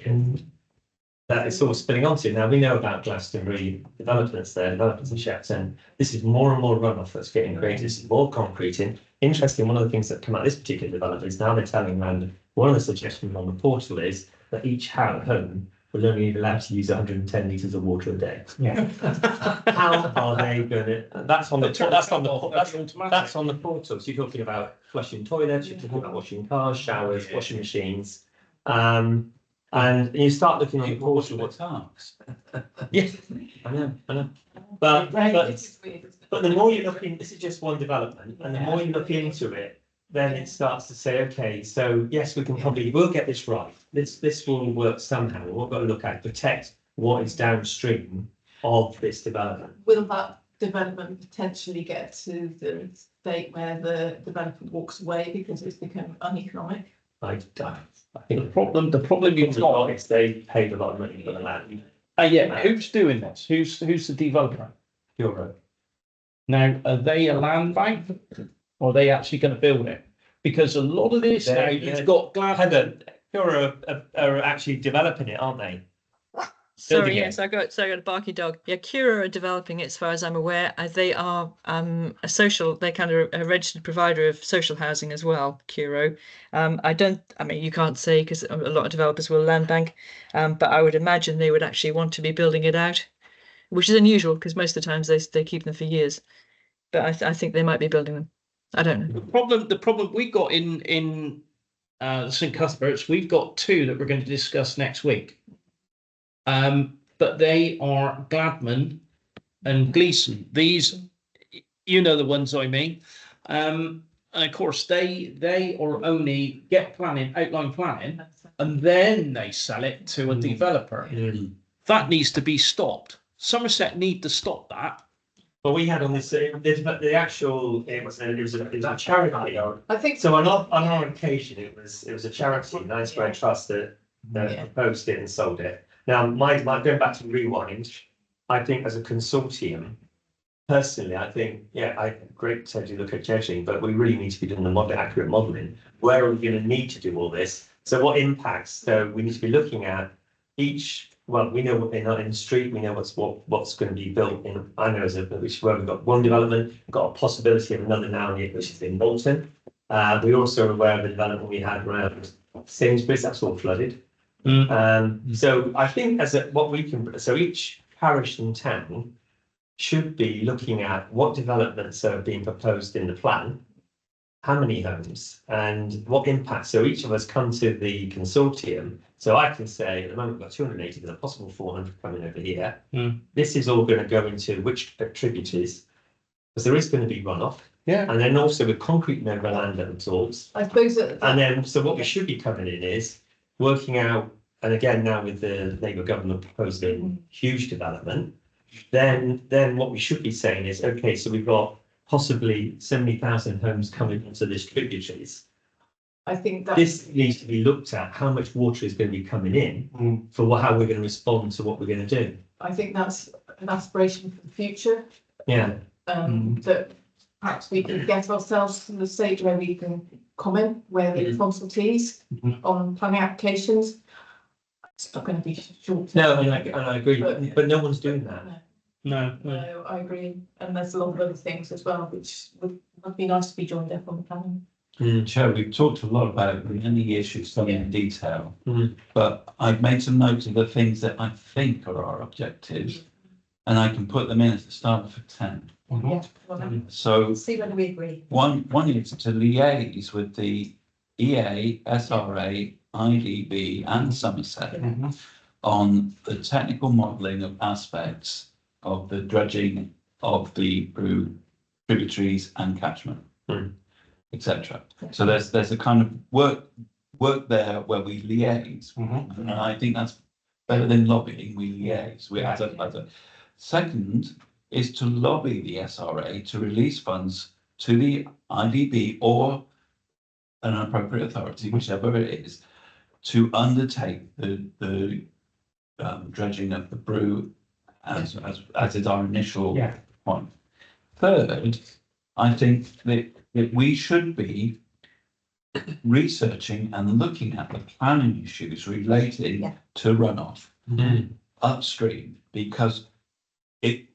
that it's all spilling onto? Now we know about Glastonbury developments in Shepton. This is more and more runoff that's getting created. This is more concreting. Interesting, one of the things that come out of this particular development is now they're telling around, one of the suggestions on the portal is that each home will only be allowed to use 110 litres of water a day. How are they going to? That's on the portal. So you're talking about flushing toilets, you're talking about washing cars, showers, washing machines, and you start looking on the portal. What's Yes, I know. But the more you look in, this is just one development, and the more you look into it, then it starts to say, okay, so yes, we'll get this right. This will work somehow. We've got to look at protect what is downstream of this development. Will that development potentially get to the state where the developer walks away because it's become uneconomic? I think the problem you've got is they paid a lot of money for the land. Who's doing this? Who's the developer? You're right. Now, are they a land bank, or are they actually going to build it? Because a lot of this now, you've got Heather, are actually developing it, aren't they? Sorry, Building it. yes, I got a barky dog. Yeah, Cura are developing it as far as I'm aware. They are they're kind of a registered provider of social housing as well, Curo. I mean, you can't say because a lot of developers will land bank, but I would imagine they would actually want to be building it out, which is unusual because most of the times they keep them for years. But I think they might be building them. I don't know. The problem we got in St Cuthbert's, we've got 2 that we're going to discuss next week. But they are Gladman and Gleeson. These, you know, the ones I mean. And of course, they are only get planning, outline planning, and then they sell it to a developer. That needs to be stopped. Somerset need to stop that. Well, we had on this, the actual, it was a charity. I think So on our occasion, it was a charity, Nice Square Trust that proposed it and sold it. Now, my going back to Rewind, I think as a consortium, personally, I think, great to look at judging, but we really need to be doing the accurate modelling. Where are we going to need to do all this? So what impacts? So we need to be looking at each. Well, we know what in the street. We know what's going to be built in. I know where we've got one development, we've got a possibility of another now, which is in Bolton. We're also aware of the development we had around Sainsbury's. That's all flooded. So I think so each parish and town should be looking at what developments are being proposed in the plan, how many homes, and what impact. So each of us come to the consortium. So I can say at the moment we've got 280, there's a possible 400 coming over here. This is all going to go into which tributaries, because there is going to be runoff. Yeah. And then also with concrete over land that absorbs. I suppose And then, so what we should be coming in is working out, and again, now with the Labour government proposing huge development, then what we should be saying is, okay, so we've got possibly 70,000 homes coming into this tributaries. I think that This needs to be looked at, how much water is going to be coming in for how we're going to respond to what we're going to do. I think that's an aspiration for the future. Yeah. That perhaps we can get ourselves to the stage where we can comment where the consultees on planning applications. It's not going to be short. No, and I agree, but no one's doing that. No. No, I agree. And there's a lot of other things as well, which would be nice to be joined up on the planning. Chair, we've talked a lot about many issues, some in detail, but I've made some notes of the things that I think are our objectives, and I can put them in at the start for 10. Yeah. Well, So see whether we agree. one is to liaise with the EA, SRA, IDB and Somerset on the technical modelling of aspects of the dredging of the Brue tributaries and catchment, etc. So there's a kind of work there where we liaise, and I think that's better than lobbying. We liaise. We as a second is to lobby the SRA to release funds to the IDB or an appropriate authority, whichever it is, to undertake the dredging of the Brue as is our initial point. Third, I think that we should be researching and looking at the planning issues relating to runoff upstream, because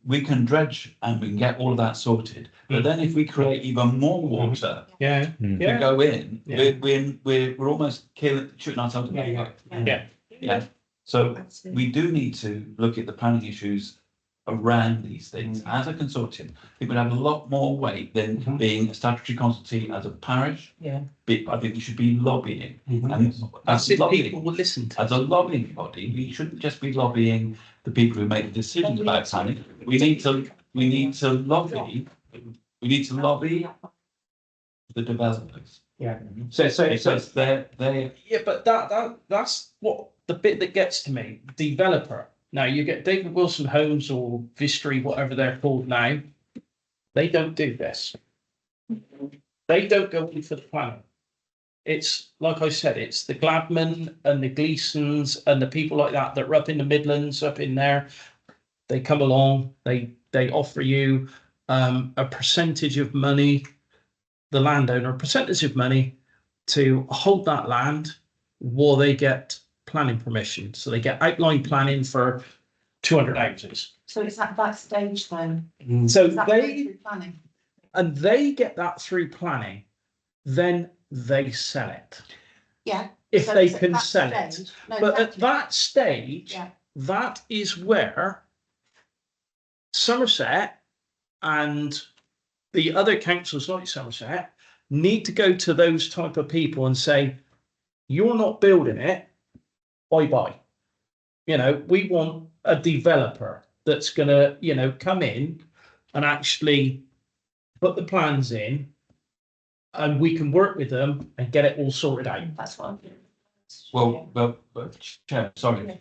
we can dredge and we can get all of that sorted, but then if we create even more water to go in, we're almost shooting ourselves in the foot. So we do need to look at the planning issues around these things as a consortium. It would have a lot more weight than being a statutory consultee as a parish. I think we should be lobbying. And as people will listen to. As a lobbying body, we shouldn't just be lobbying the people who make the decisions about planning. We need to lobby the developers. So Because they're but that's what the bit that gets to me. Developer. Now you get David Wilson Homes or Vistry, whatever they're called now. They don't do this. They don't go in for the planning. It's like I said, it's the Gladman and the Gleesons and the people like that are up in the Midlands, up in there. They come along, they offer you a percentage of money the landowner a percentage of money to hold that land while they get planning permission. So they get outline planning for 200 houses. So it's at that stage then? So Is that going through planning? and they get that through planning, then they sell it. Yeah. If So they it's at can that sell it. stage. No, But at exactly. that stage, Yeah. that is where Somerset and the other councils like Somerset need to go to those type of people and say, you're not building it, bye-bye. You know, we want a developer that's gonna, you know, come in and actually put the plans in, and we can work with them and get it all sorted out. That's what I'm doing. But Chair, sorry.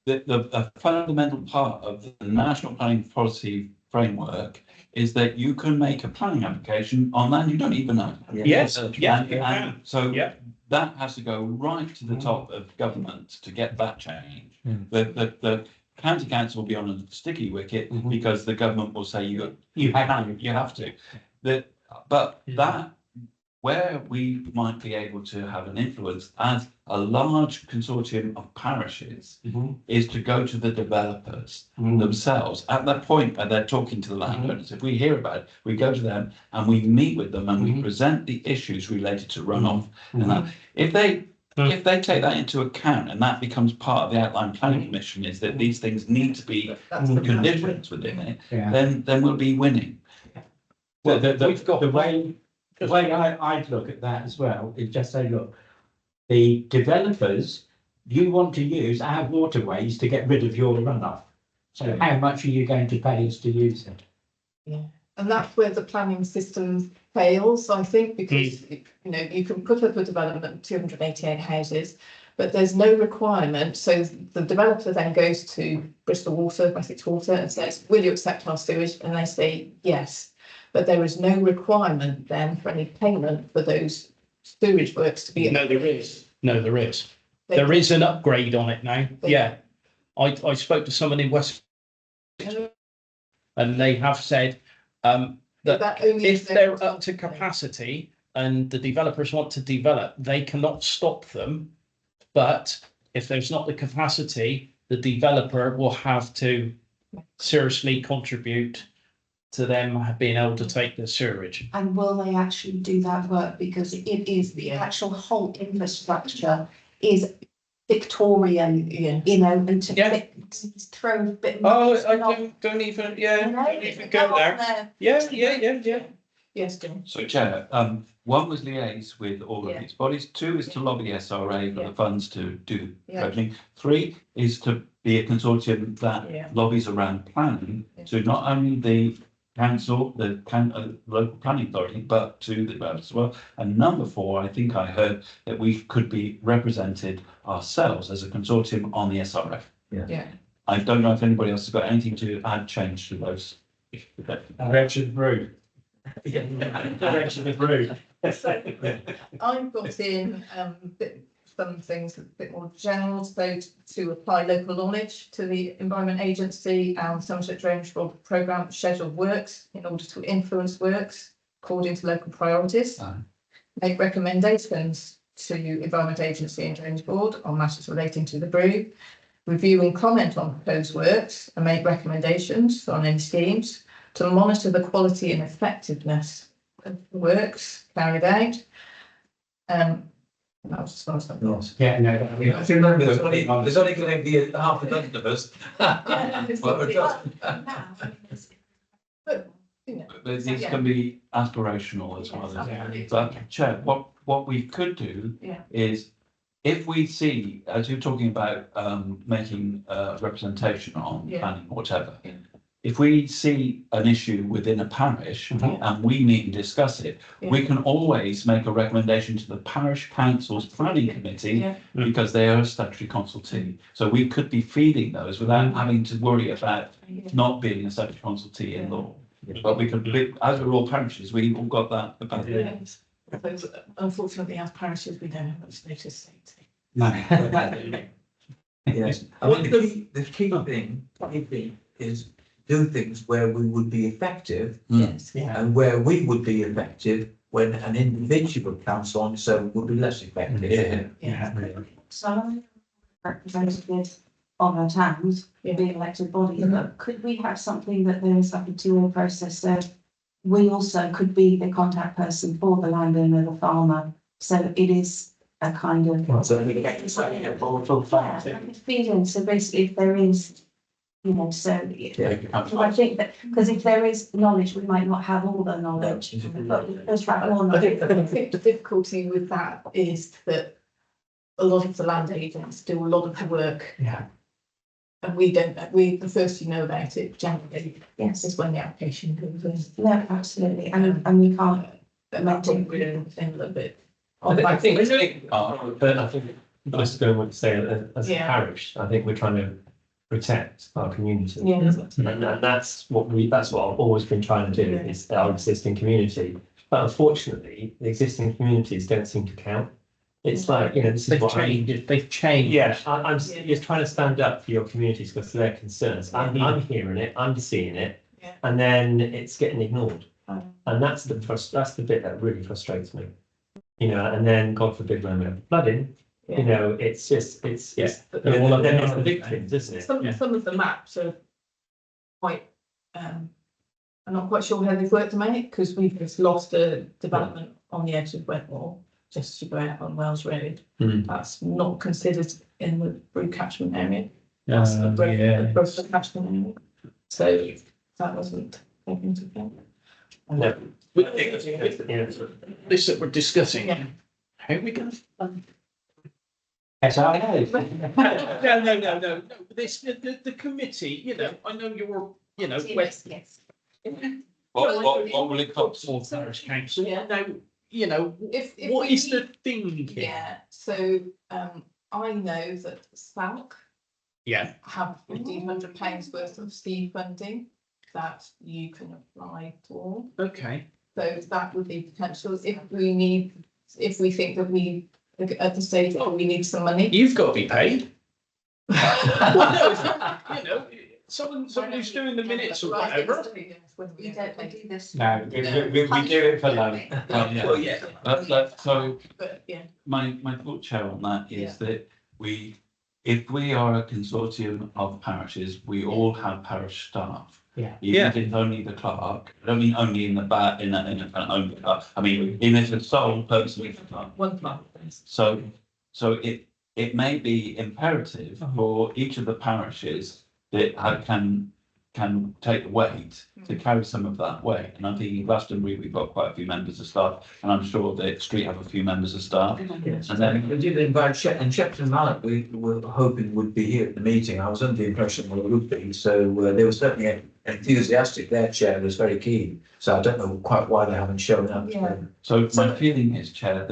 The fundamental part of the National Planning Policy Framework is that you can make a planning application on land you don't even know. Yes, yeah, you And can. so Yeah. that has to go right to the top of government to get that change. The county council will be on a sticky wicket because the government will say you have to. But that, where we might be able to have an influence as a large consortium of parishes is to go to the developers themselves at that point where they're talking to the landowners. If we hear about it, we go to them and we meet with them and we present the issues related to runoff. And that, if they take that into account and that becomes part of the outline planning commission, is that these things need to be conditions within it, then we'll be winning. Well, the way I'd look at that as well is just say, look, the developers, you want to use our waterways to get rid of your runoff. So how much are you going to pay us to use it? Yeah, and that's where the planning system fails, I think, because you know, you can put up a development of 288 houses, but there's no requirement. So the developer then goes to Bristol Water, Wessex Water, and says, will you accept our sewage? And they say yes. But there is no requirement then for any payment for those sewage works to be. No, there is. No, there is. There is an upgrade on it now. Yeah. I spoke to someone in West and they have said that if they're up to capacity and the developers want to develop, they cannot stop them. But if there's not the capacity, the developer will have to seriously contribute to them being able to take the sewerage. And will they actually do that work? Because it is the actual whole infrastructure is Victorian, you know, and to throw a bit. I don't even go there. Yeah. Yes, Jim. So Chair, one was liaise with all of these bodies. 2 is to lobby the SRA for the funds to do dredging. 3 is to be a consortium that lobbies around planning to not only the council, the local planning authority, but to the developers as well. And number 4, I think I heard that we could be represented ourselves as a consortium on the SRF. Yeah. I don't know if anybody else has got anything to add change to those. Direction Brue. Direction of Brue. I've got in some things a bit more general, so to apply local knowledge to the Environment Agency and Somerset Drainage Board programme scheduled works in order to influence works according to local priorities. Make recommendations to Environment Agency and Drainage Board on matters relating to the Brue. Review and comment on proposed works and make recommendations on any schemes. To monitor the quality and effectiveness of the works carried out. That was as far as I got. Yeah, no. If you remember, there's only going to be half a dozen of us. But these can be aspirational as well. But Chair, what we could do is, if we see, as you're talking about making representation on planning or whatever, if we see an issue within a parish and we meet and discuss it, we can always make a recommendation to the parish council's planning committee because they are a statutory consultee. So we could be feeding those without having to worry about not being a statutory consultee in law. But we could, as we're all parishes, we've all got that ability. Unfortunately, as parishes, we don't have much status safety. Yes, I mean, the key thing is do things where we would be effective Yes. and where we would be effective when an individual council on its own would be less effective. So representative of our towns, being elected bodies, but could we have something that there is like a two-way process, so we also could be the contact person for the landowner, the farmer, so it is a kind of. So we get something a portal. Yeah, like a feed-in, so basically if there is, you know, so. I think that, because if there is knowledge, we might not have all the knowledge, but there's that more I knowledge. think the difficulty with that is that a lot of the land agents do a lot of the work. Yeah. And we don't, the first you know about it, January, Yes, is when the application goes in. no, absolutely, and we can't. But that's what we're in a little bit. I think just going to say as a Yeah. parish, I think we're trying to protect our community. Yeah. And that's what I've always been trying to do, Yeah. is our existing community. But unfortunately, the existing communities don't seem to count. It's like, you know, this is They've what changed, they've changed. Yeah, I'm just trying to stand up for your communities because of their concerns. I'm hearing it, I'm seeing it, Yeah. and then it's getting ignored. Oh. And that's the bit that really frustrates me. You know, and then God forbid when we have flooding, you know, it's just, it's, Yeah. you know, then it's the victims, isn't it? Some of the maps are quite, I'm not quite sure how they've worked them out, because we've just lost a development on the edge of Wetmore, just as you go out on Wells Road. Mm. That's not considered in the Brue catchment area. That's the Yeah. Brue catchment area. So that wasn't taken into account. No. This that we're discussing, Yeah. how are we gonna fund? SIA. No. This, the committee, you know, I know you're, you know, Yes, yes. What will it cost? Small parish council, Yeah. now, you know, If what we is need- the thinking? Yeah, so I know that SALC Yeah, have £1,500 worth of seed funding that you can apply for. okay. So that would be potential if we think that we, at the stage that we need some money. You've got to be paid. Well, no, if, you know, someone who's doing the minutes or whatever. We don't do this. No, we do it for love. Well, yeah. So But yeah, my thought, Chair, on that is that if we are a consortium of parishes, we all have parish staff. Yeah. Even if it's only the clerk, I don't mean only in the back, in a only clerk, I mean, even if it's sole person is the clerk. one plan. So it may be imperative for each of the parishes that can take the weight to carry some of that weight. And I think in Glastonbury, we've got quite a few members of staff, and I'm sure that Street have a few members of staff. Yes, And then we did invite and Shepton Mallet, we were hoping would be here at the meeting. I was under the impression they would be, so they were certainly enthusiastic. Their chair was very keen, so I don't know quite why they haven't shown up. Yeah. So my feeling is, Chair,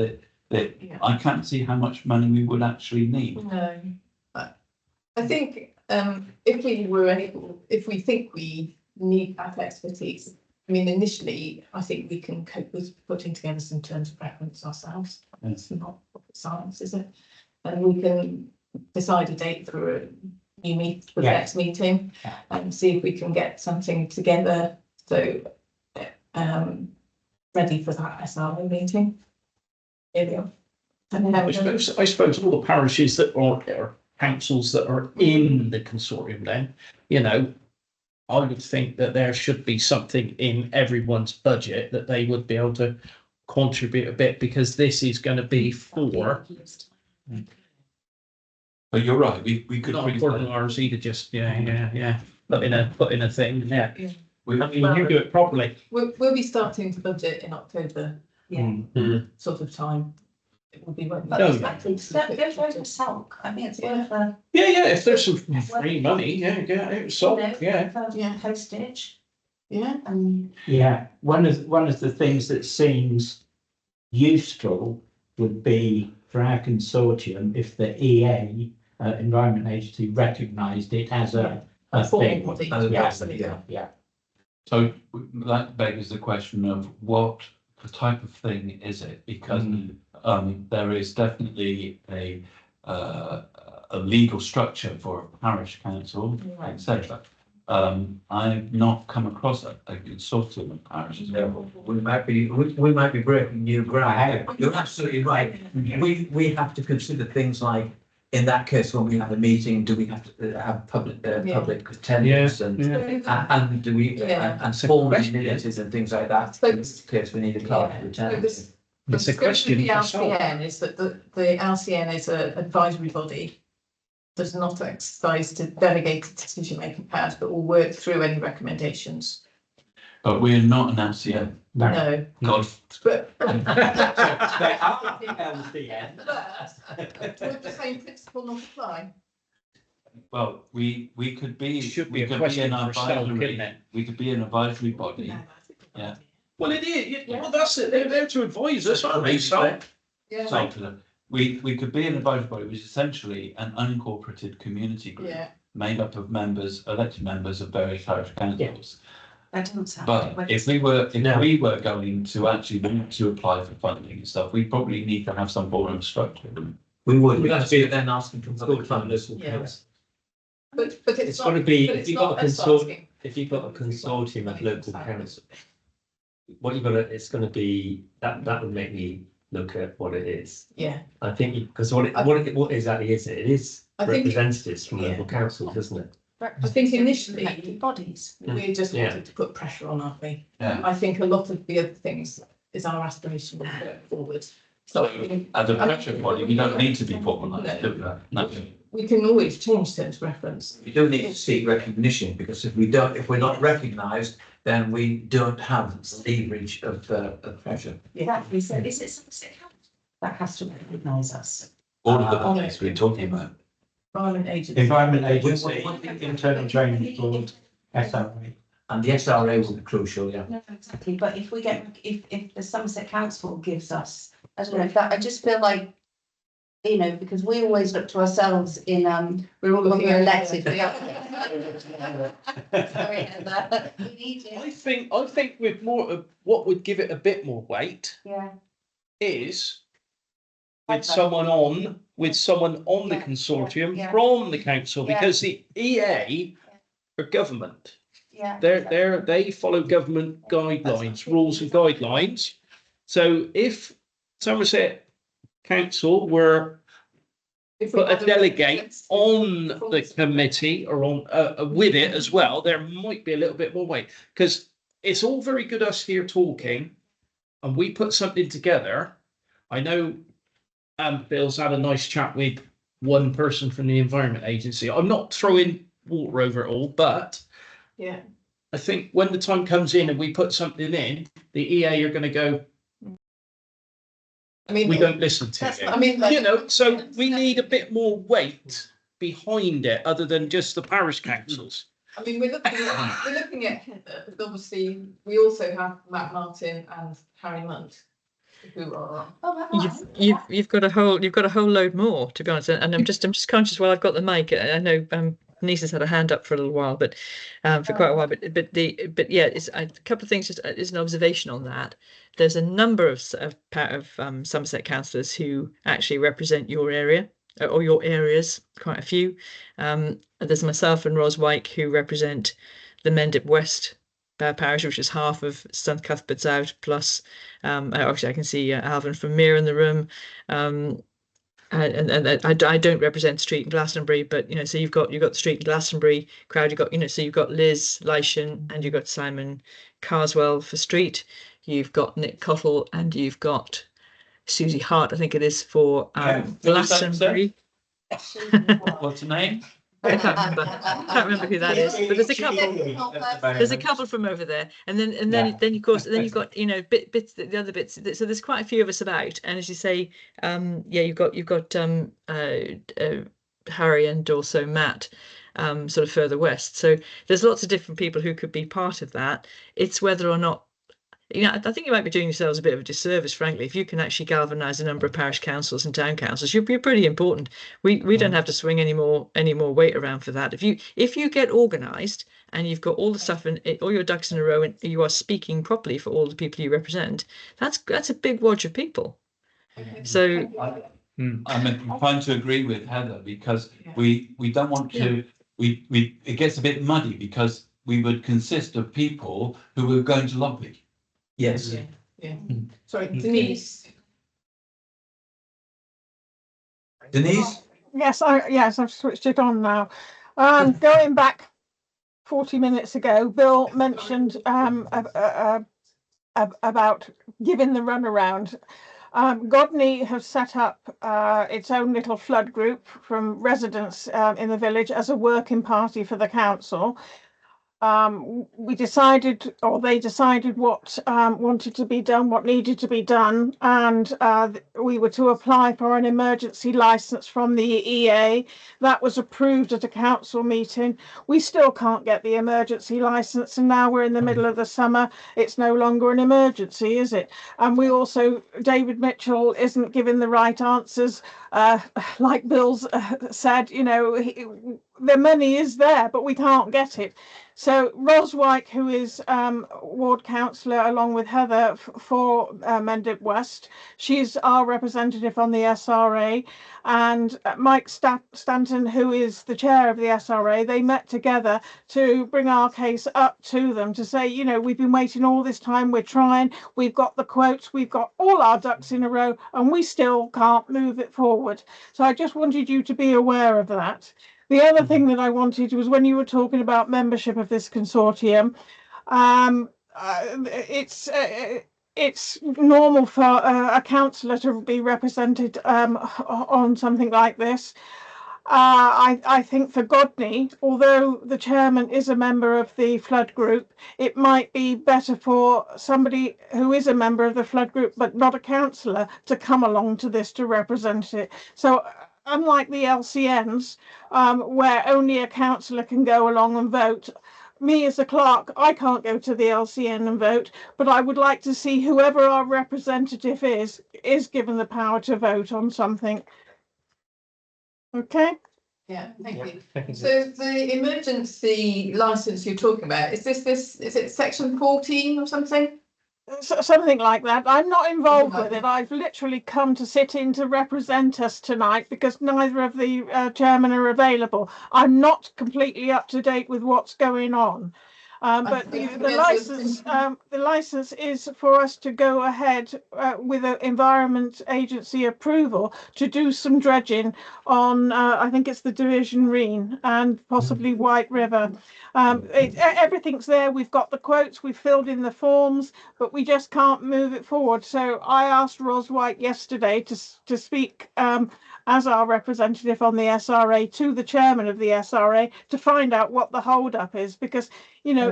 that Yeah. I can't see how much money we would actually need. No, I think if we think we need that expertise, I mean, initially, I think we can cope with putting together some terms of reference ourselves. It's not rocket science, is it? And we can decide a date for a for the next meeting and see if we can get something together. So, ready for that SRO meeting. Here we are. And I suppose all the parishes that are there, councils that are in the consortium then, you know, I would think that there should be something in everyone's budget that they would be able to contribute a bit, because this is going to be for, But you're right, we could. not bring according to ours either, just, put in a thing, Yeah. I mean, you do it properly. We'll be starting to budget in October, sort of time. It will be when. But No. it's go for SALC. I think it's worth a. Yeah, if there's some free money, it's sold, Yeah. Postage. Yeah. And Yeah, one of the things that seems useful would be for our consortium if the EA, Environment Agency, recognised it as a thing. body. Yeah. So that begs the question of what type of thing is it? Because there is definitely a legal structure for a parish council, etc. I've not come across a consortium of parishes. No, we might be breaking new ground. You're absolutely right. We have to consider things like, in that case, when we have a meeting, do we have to have public attendance and do we and formal minutes and things like that? So- In this case, we need a clerk to attend. It's a question The for Sol. LCN is that the LCN is an advisory body, does not exercise to delegated decision-making powers, but will work through any recommendations. But we're not an LCN. No, God, but There are LCN. would the same principle not apply? well, we could be. Should we be a could question an for Stoke, advisory- isn't it? We could be an advisory body. Yeah. Well, it is. Well, that's it. They're there to advise us, aren't they? So, Yeah. So, we could be an advisory body, which is essentially an unincorporated community group Yeah, made up of members, elected members of various parish councils. That doesn't sound. But if we were going to actually want to apply for funding and stuff, we probably need to have some form of structure. We would, We'd have because to be- we're then asking for School public fund funders. local Yeah. council. but It's it's got to not, be, but if it's you've got not a us consort, asking. if you've got a consortium of local councils, what you've got to, it's going to be, that would make me look at what it is. Yeah, I think, because what exactly is it? It is I think- representatives from yeah. local councils, isn't it? I think initially Bodies. we just Yeah. wanted to put pressure on, aren't we? Yeah. I think a lot of the other things is our aspiration going forward. So As a pressure body, we don't need to be formalised, do we? No. we can always change terms of reference. We do need to seek recognition, because if we're not recognised, then we don't have the leverage of pressure. Exactly, so is it Somerset Council that has to recognise us? All of the bodies we're talking about. Environment agency. Environment Agency, Internal Drainage Board, SRA. And the SRA will be crucial, yeah. No, exactly, but if we get, if the Somerset Council gives us, I don't know, if that, I just feel like, you know, because we always look to ourselves in, we're all when we're elected. Sorry, Heather. We need you. I think with more of what would give it a bit more weight Yeah. is with someone on the Yeah, consortium yeah. from the council, Yeah. because the EA are government. Yeah. They follow government guidelines, rules and guidelines. So if Somerset Council were If we put a had delegate on the committee or on with it as well, there might be a little bit more weight, because it's all very good us here talking and we put something together. I know Bill's had a nice chat with one person from the Environment Agency. I'm not throwing water over it all, but Yeah, I think when the time comes in and we put something in, the EA are going to go, I mean. we don't listen to That's, you. I mean, like, You know, so we need a bit more weight behind it other than just the parish councils. I mean, we're looking at Heather, but obviously we also have Matt Martin and Harry Munt, who are. You've got a whole load more, to be honest, and I'm just conscious while I've got the mic. I know Denise has had a hand up for a little while, but for quite a while. But yeah, it's a couple of things. Just as an observation on that, there's a number of Somerset councillors who actually represent your area or your areas. Quite a few. There's myself and Ros Wyke who represent the Mendip West parish, which is half of St Cuthbert's Out, plus actually I can see Alvin from Mere in the room, and I don't represent Street and Glastonbury, but you know, so you've got the Street and Glastonbury crowd, so you've got Liz Lyshan and you've got Simon Carswell for Street, you've got Nick Cottle and you've got Susie Hart, I think it is, for Glastonbury. What's the name? I can't remember who that is, but there's a couple. There's a couple from over there, and then of course you've got bits the other bits. So there's quite a few of us about, and as you say, you've got Harry and also Matt, sort of further west. So there's lots of different people who could be part of that. It's whether or not. I think you might be doing yourselves a bit of a disservice, frankly, if you can actually galvanise a number of parish councils and town councils. You're pretty important. We don't have to swing any more weight around for that. If you get organised and you've got all the stuff and all your ducks in a row and you are speaking properly for all the people you represent, that's a big wodge of people. So I'm inclined to agree with Heather, because we don't want to it gets a bit muddy because we would consist of people who were going to lobby. Yes. Yeah. Sorry, Denise. Denise? Yes, I've switched it on now. Going back 40 minutes ago, Bill mentioned about giving the runaround. Godney have set up its own little flood group from residents in the village as a working party for the council. We decided, or they decided, what wanted to be done, what needed to be done, and we were to apply for an emergency license from the EA. That was approved at a council meeting. We still can't get the emergency license, and now we're in the middle of the summer. It's no longer an emergency, is it? And we also, David Mitchell isn't giving the right answers. Like Bill's said, you know, the money is there, but we can't get it. So Ros White, who is ward councillor along with Heather for Mendip West, she's our representative on the SRA, and Mike Stanton, who is the chair of the SRA, they met together to bring our case up to them to say, you know, we've been waiting all this time, we're trying, we've got the quotes, we've got all our ducks in a row, and we still can't move it forward. So I just wanted you to be aware of that. The other thing that I wanted was when you were talking about membership of this consortium, it's normal for a councillor to be represented on something like this. I think for Godney, although the chairman is a member of the flood group, it might be better for somebody who is a member of the flood group but not a councillor to come along to this to represent it. So unlike the LCNs, where only a councillor can go along and vote, me as a clerk, I can't go to the LCN and vote, but I would like to see whoever our representative is given the power to vote on something. Okay? Yeah, thank you. Thank you. So the emergency licence you're talking about, is it section 14 or something? Something like that. I'm not involved with it. I've literally come to sit in to represent us tonight because neither of the chairmen are available. I'm not completely up to date with what's going on. But the license is for us to go ahead with an Environment Agency approval to do some dredging on, I think it's the Division Reen and possibly White River. Everything's there. We've got the quotes, we've filled in the forms, but we just can't move it forward. So I asked Ros White yesterday to speak as our representative on the SRA to the chairman of the SRA to find out what the hold up is, because you know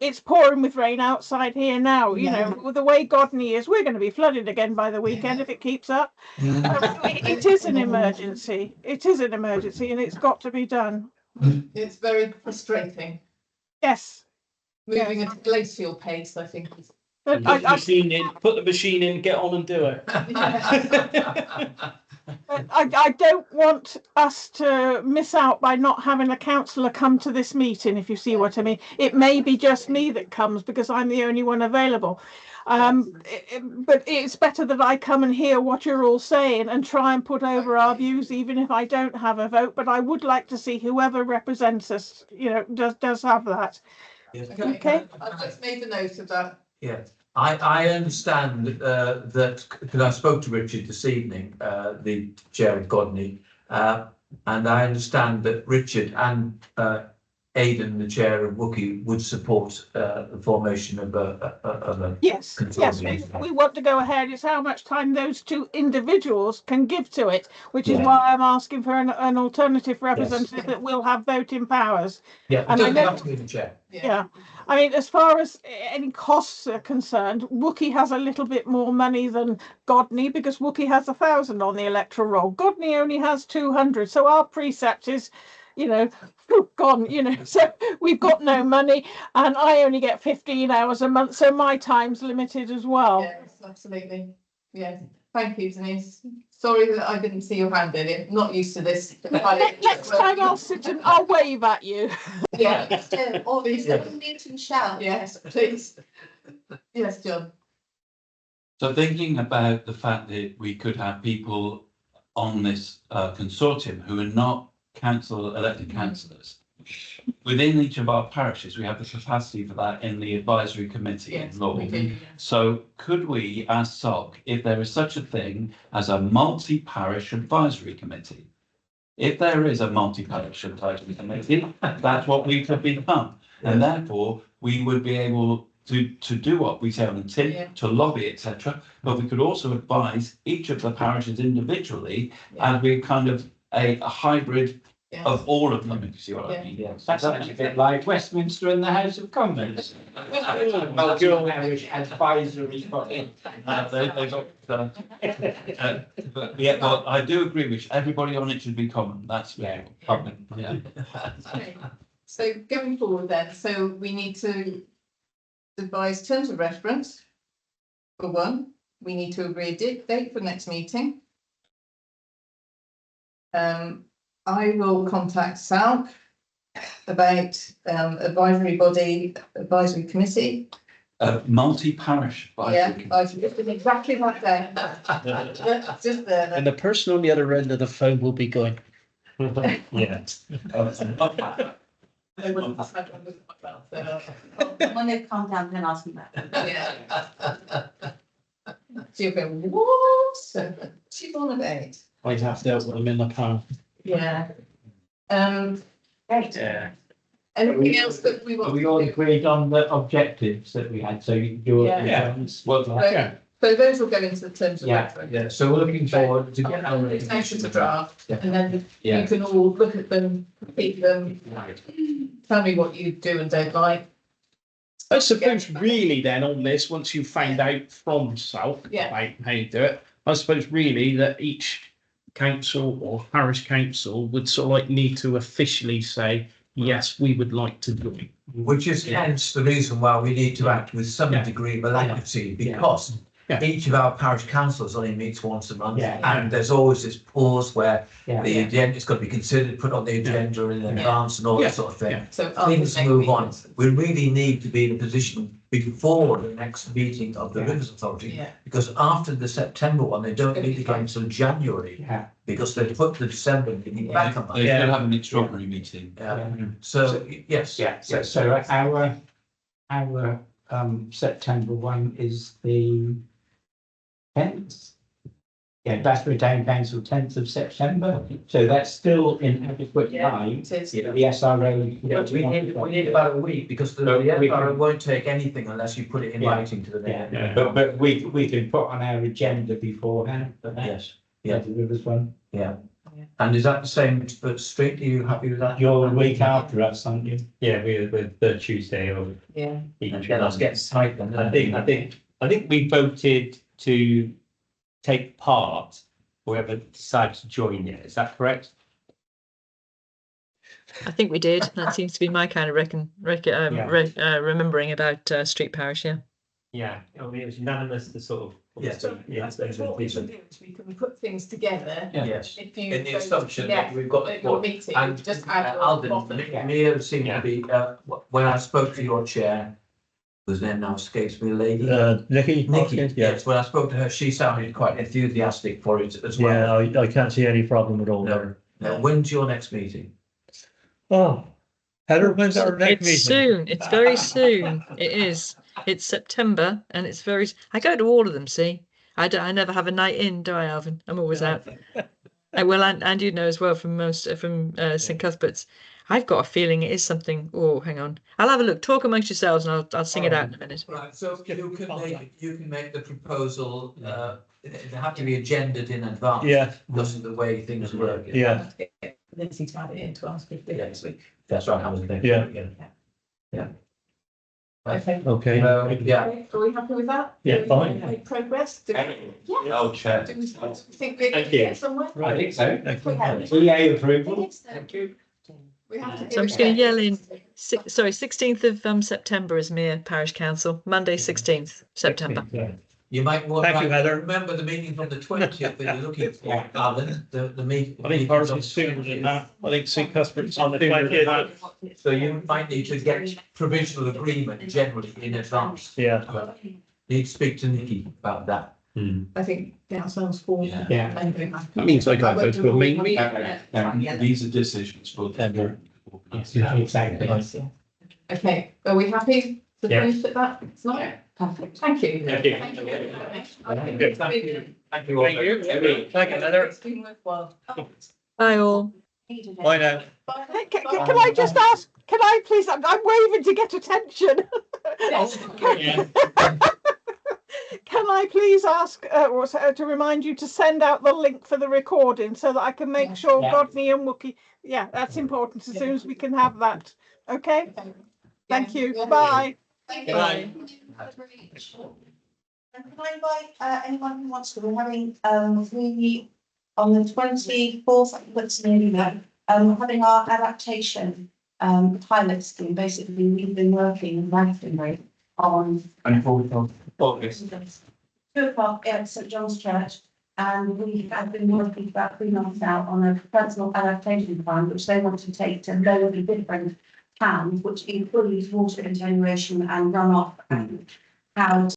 it's pouring with rain outside here now. You know, with the way Godney is, we're going to be flooded again by the weekend if it keeps up. It is an emergency. It is an emergency, and it's got to be done. It's very frustrating. Yes. Moving at a glacial pace, I think. Put the machine in, put the machine in, get on and do it. I don't want us to miss out by not having a councillor come to this meeting, if you see what I mean. It may be just me that comes because I'm the only one available. But it's better that I come and hear what you're all saying and try and put over our views, even if I don't have a vote. But I would like to see whoever represents us, you know, does have that. Yes. Okay. I've just made a note of that. Yeah, I understand that because I spoke to Richard this evening, the chair of Godney, and I understand that Richard and Aidan, the chair of Wookie, would support the formation of a Yes, consortium. we want to go ahead. It's how much time those two individuals can give to it, which is why I'm asking for an alternative representative that will have voting powers. Yeah, and it doesn't have to be the chair. Yeah, I mean, as far as any costs are concerned, Wookie has a little bit more money than Godney because Wookie has 1,000 on the electoral roll. Godney only has 200, so our precept is, you know, gone, you know, so we've got no money, and I only get 15 hours a month, so my time's limited as well. Yes, absolutely. Yes, thank you, Denise. Sorry that I didn't see your hand in it. Not used to this. Next time I'll sit and I'll wave at you. Yeah. Or Please. mute and shout. Yes, please. Yes, John. So thinking about the fact that we could have people on this consortium who are not elected councillors, within each of our parishes, we have the capacity for that in the advisory committee Yes, in law. we do, yeah. So could we, as SOC, if there is such a thing as a multi-parish advisory committee? If there is a multi-parish advisory committee, that's what we could become. And therefore, we would be able to do what we say on the tin, Yeah. to lobby, etc. But we could also advise each of the parishes individually, Yeah. and we're kind of a hybrid Yeah. of all of them, if you see what Yeah. I mean. Yes, that's actually a bit like Westminster and the House of Commons. Well, your parish advisory body. They got, but yeah, well, I do agree with you. Everybody on it should be common. That's public. Yeah. Okay. So going forward then, so we need to devise terms of reference. For one, we need to agree a date for next meeting. I will contact Sal about advisory committee. Multi-parish Yeah, advisory. I've written exactly that down. Just there. And the person on the other end of the phone will be going, Yeah. When they've calmed down, then ask me that. Yeah. So you're going, what? She's on about. I'd have to put them in the car. Yeah. Right. Yeah. Anything else that we But want we to all do? agreed on the objectives that we had, so your. Yeah. Well, So those will go into the terms of reference. Yeah, so we're looking forward to get our. It's actually the draft, Yeah. and then Yeah. you can all look at them, read them, tell me what you do and don't like. I suppose really then on this, once you've found out from South Yeah. about how you do it, I suppose really that each council or parish council would sort of like need to officially say, yes, we would like to join. Which is hence the reason why we need to act with some Yeah. degree of alacrity, because Yeah. each of our parish councils only meets once a month, Yeah. and there's always this pause where Yeah. the agenda, it's got to be considered, put on the agenda in advance and all Yeah. that sort of thing. Yeah. So Things move on. We really need to be in a position before the next meeting of the Yeah. Rivers Authority, Yeah. because after the September one, they don't meet again until January, Yeah. because they put the December meeting back a month. they still have an extraordinary meeting. So, yes. Yeah, so our September one is the 10th. Yeah, Basbury Town Council, 10th of September, so that's still in adequate Yeah, time. it is. The SRO. Yeah, we need about a week, because the SRO won't take anything unless you put it in Yeah. writing to the mayor. Yeah, but we can put on our agenda beforehand. for that. Yes, Yeah, yeah, the Rivers one. yeah. And is that the same for Street? Are you happy with that? You're a week after us, aren't you? Yeah, we're the Tuesday of Yeah. each Yeah, that's month. getting tight then. I think we voted to take part, whoever decides to join it. Is that correct? I think we did. That seems to be my kind of remembering about Street Parish. Yeah. Yeah, I mean, it was unanimous to sort of. Yeah. So Yes, that's what we should do, is we can put things together. Yes. If you. In the vote assumption yes that we've got. at your meeting, And just add your Alden, bottom. Mia seemed to be, when I spoke to your chair, whose name now escapes me, lady. Nikki? Nikki, yes, when I spoke to her, she sounded quite enthusiastic for it as well. Yeah, I can't see any problem at all there. Now, when's your next meeting? Oh, Heather, when's our next It's meeting? soon. It's very soon. It is. It's September, and it's very. I go to all of them. See, I never have a night in, do I, Alvin? I'm always out. And you know as well from St Cuthbert's. I've got a feeling it is something. Oh, hang on. I'll have a look. Talk amongst yourselves, and I'll sing it out in a minute. Right, so you can make the proposal, it have to be agendaed in advance. Yeah. Because of the way things work. Yeah. Lindsay to add it in to ask if they next week. That's right, I was thinking. Yeah. Okay. Okay. Yeah. Are we happy with that? Yeah, Do we fine. Make progress? Yeah. Oh, Chair. Do we think we Thank can you. get somewhere? I think so. Okay. EA approval. Thank you. We have to do So I'm it just going to again. yell in. 16th of September is Mere Parish Council. Monday, 16th September. You might want Thank you, to Heather. remember the meeting from the 20th that you're looking for, Alan, the meeting. I think ours is sooner than that. I think St Cuthbert's on the 20th. So you might need to get provisional agreement generally in advance. Yeah. Need to speak to Nikki about that. I think that sounds formal. Yeah. Yeah. I'm very happy. That means I can't won't go do to a all main of meeting. them. These are decisions for the Exactly. Okay, are we happy to Yeah. finish at that? It's not, perfect, thank you. Thank you. Thank you very much. Thank you. Thank you. Thank you all. Thank you, Heather. It's been worthwhile. Bye all. Bye now. Hey, can I just ask, can I please, I'm waving to get attention. Yes. Can I please ask, to remind you to send out the link for the recording so that I can make sure Godney and Wookie, yeah, that's important as soon as we can have that. Okay, thank you, bye. Thank you. Bye. And can I invite anyone who wants to, we're having, we, on the 24th, I think that's nearly there, we're having our adaptation pilot scheme. Basically, we've been working in Glastonbury on 24th of August. 2 o'clock at St John's Church, and we have been working for about 3 months now on a personal adaptation plan, which they want to take to loads of different towns, which includes water attenuation and runoff and how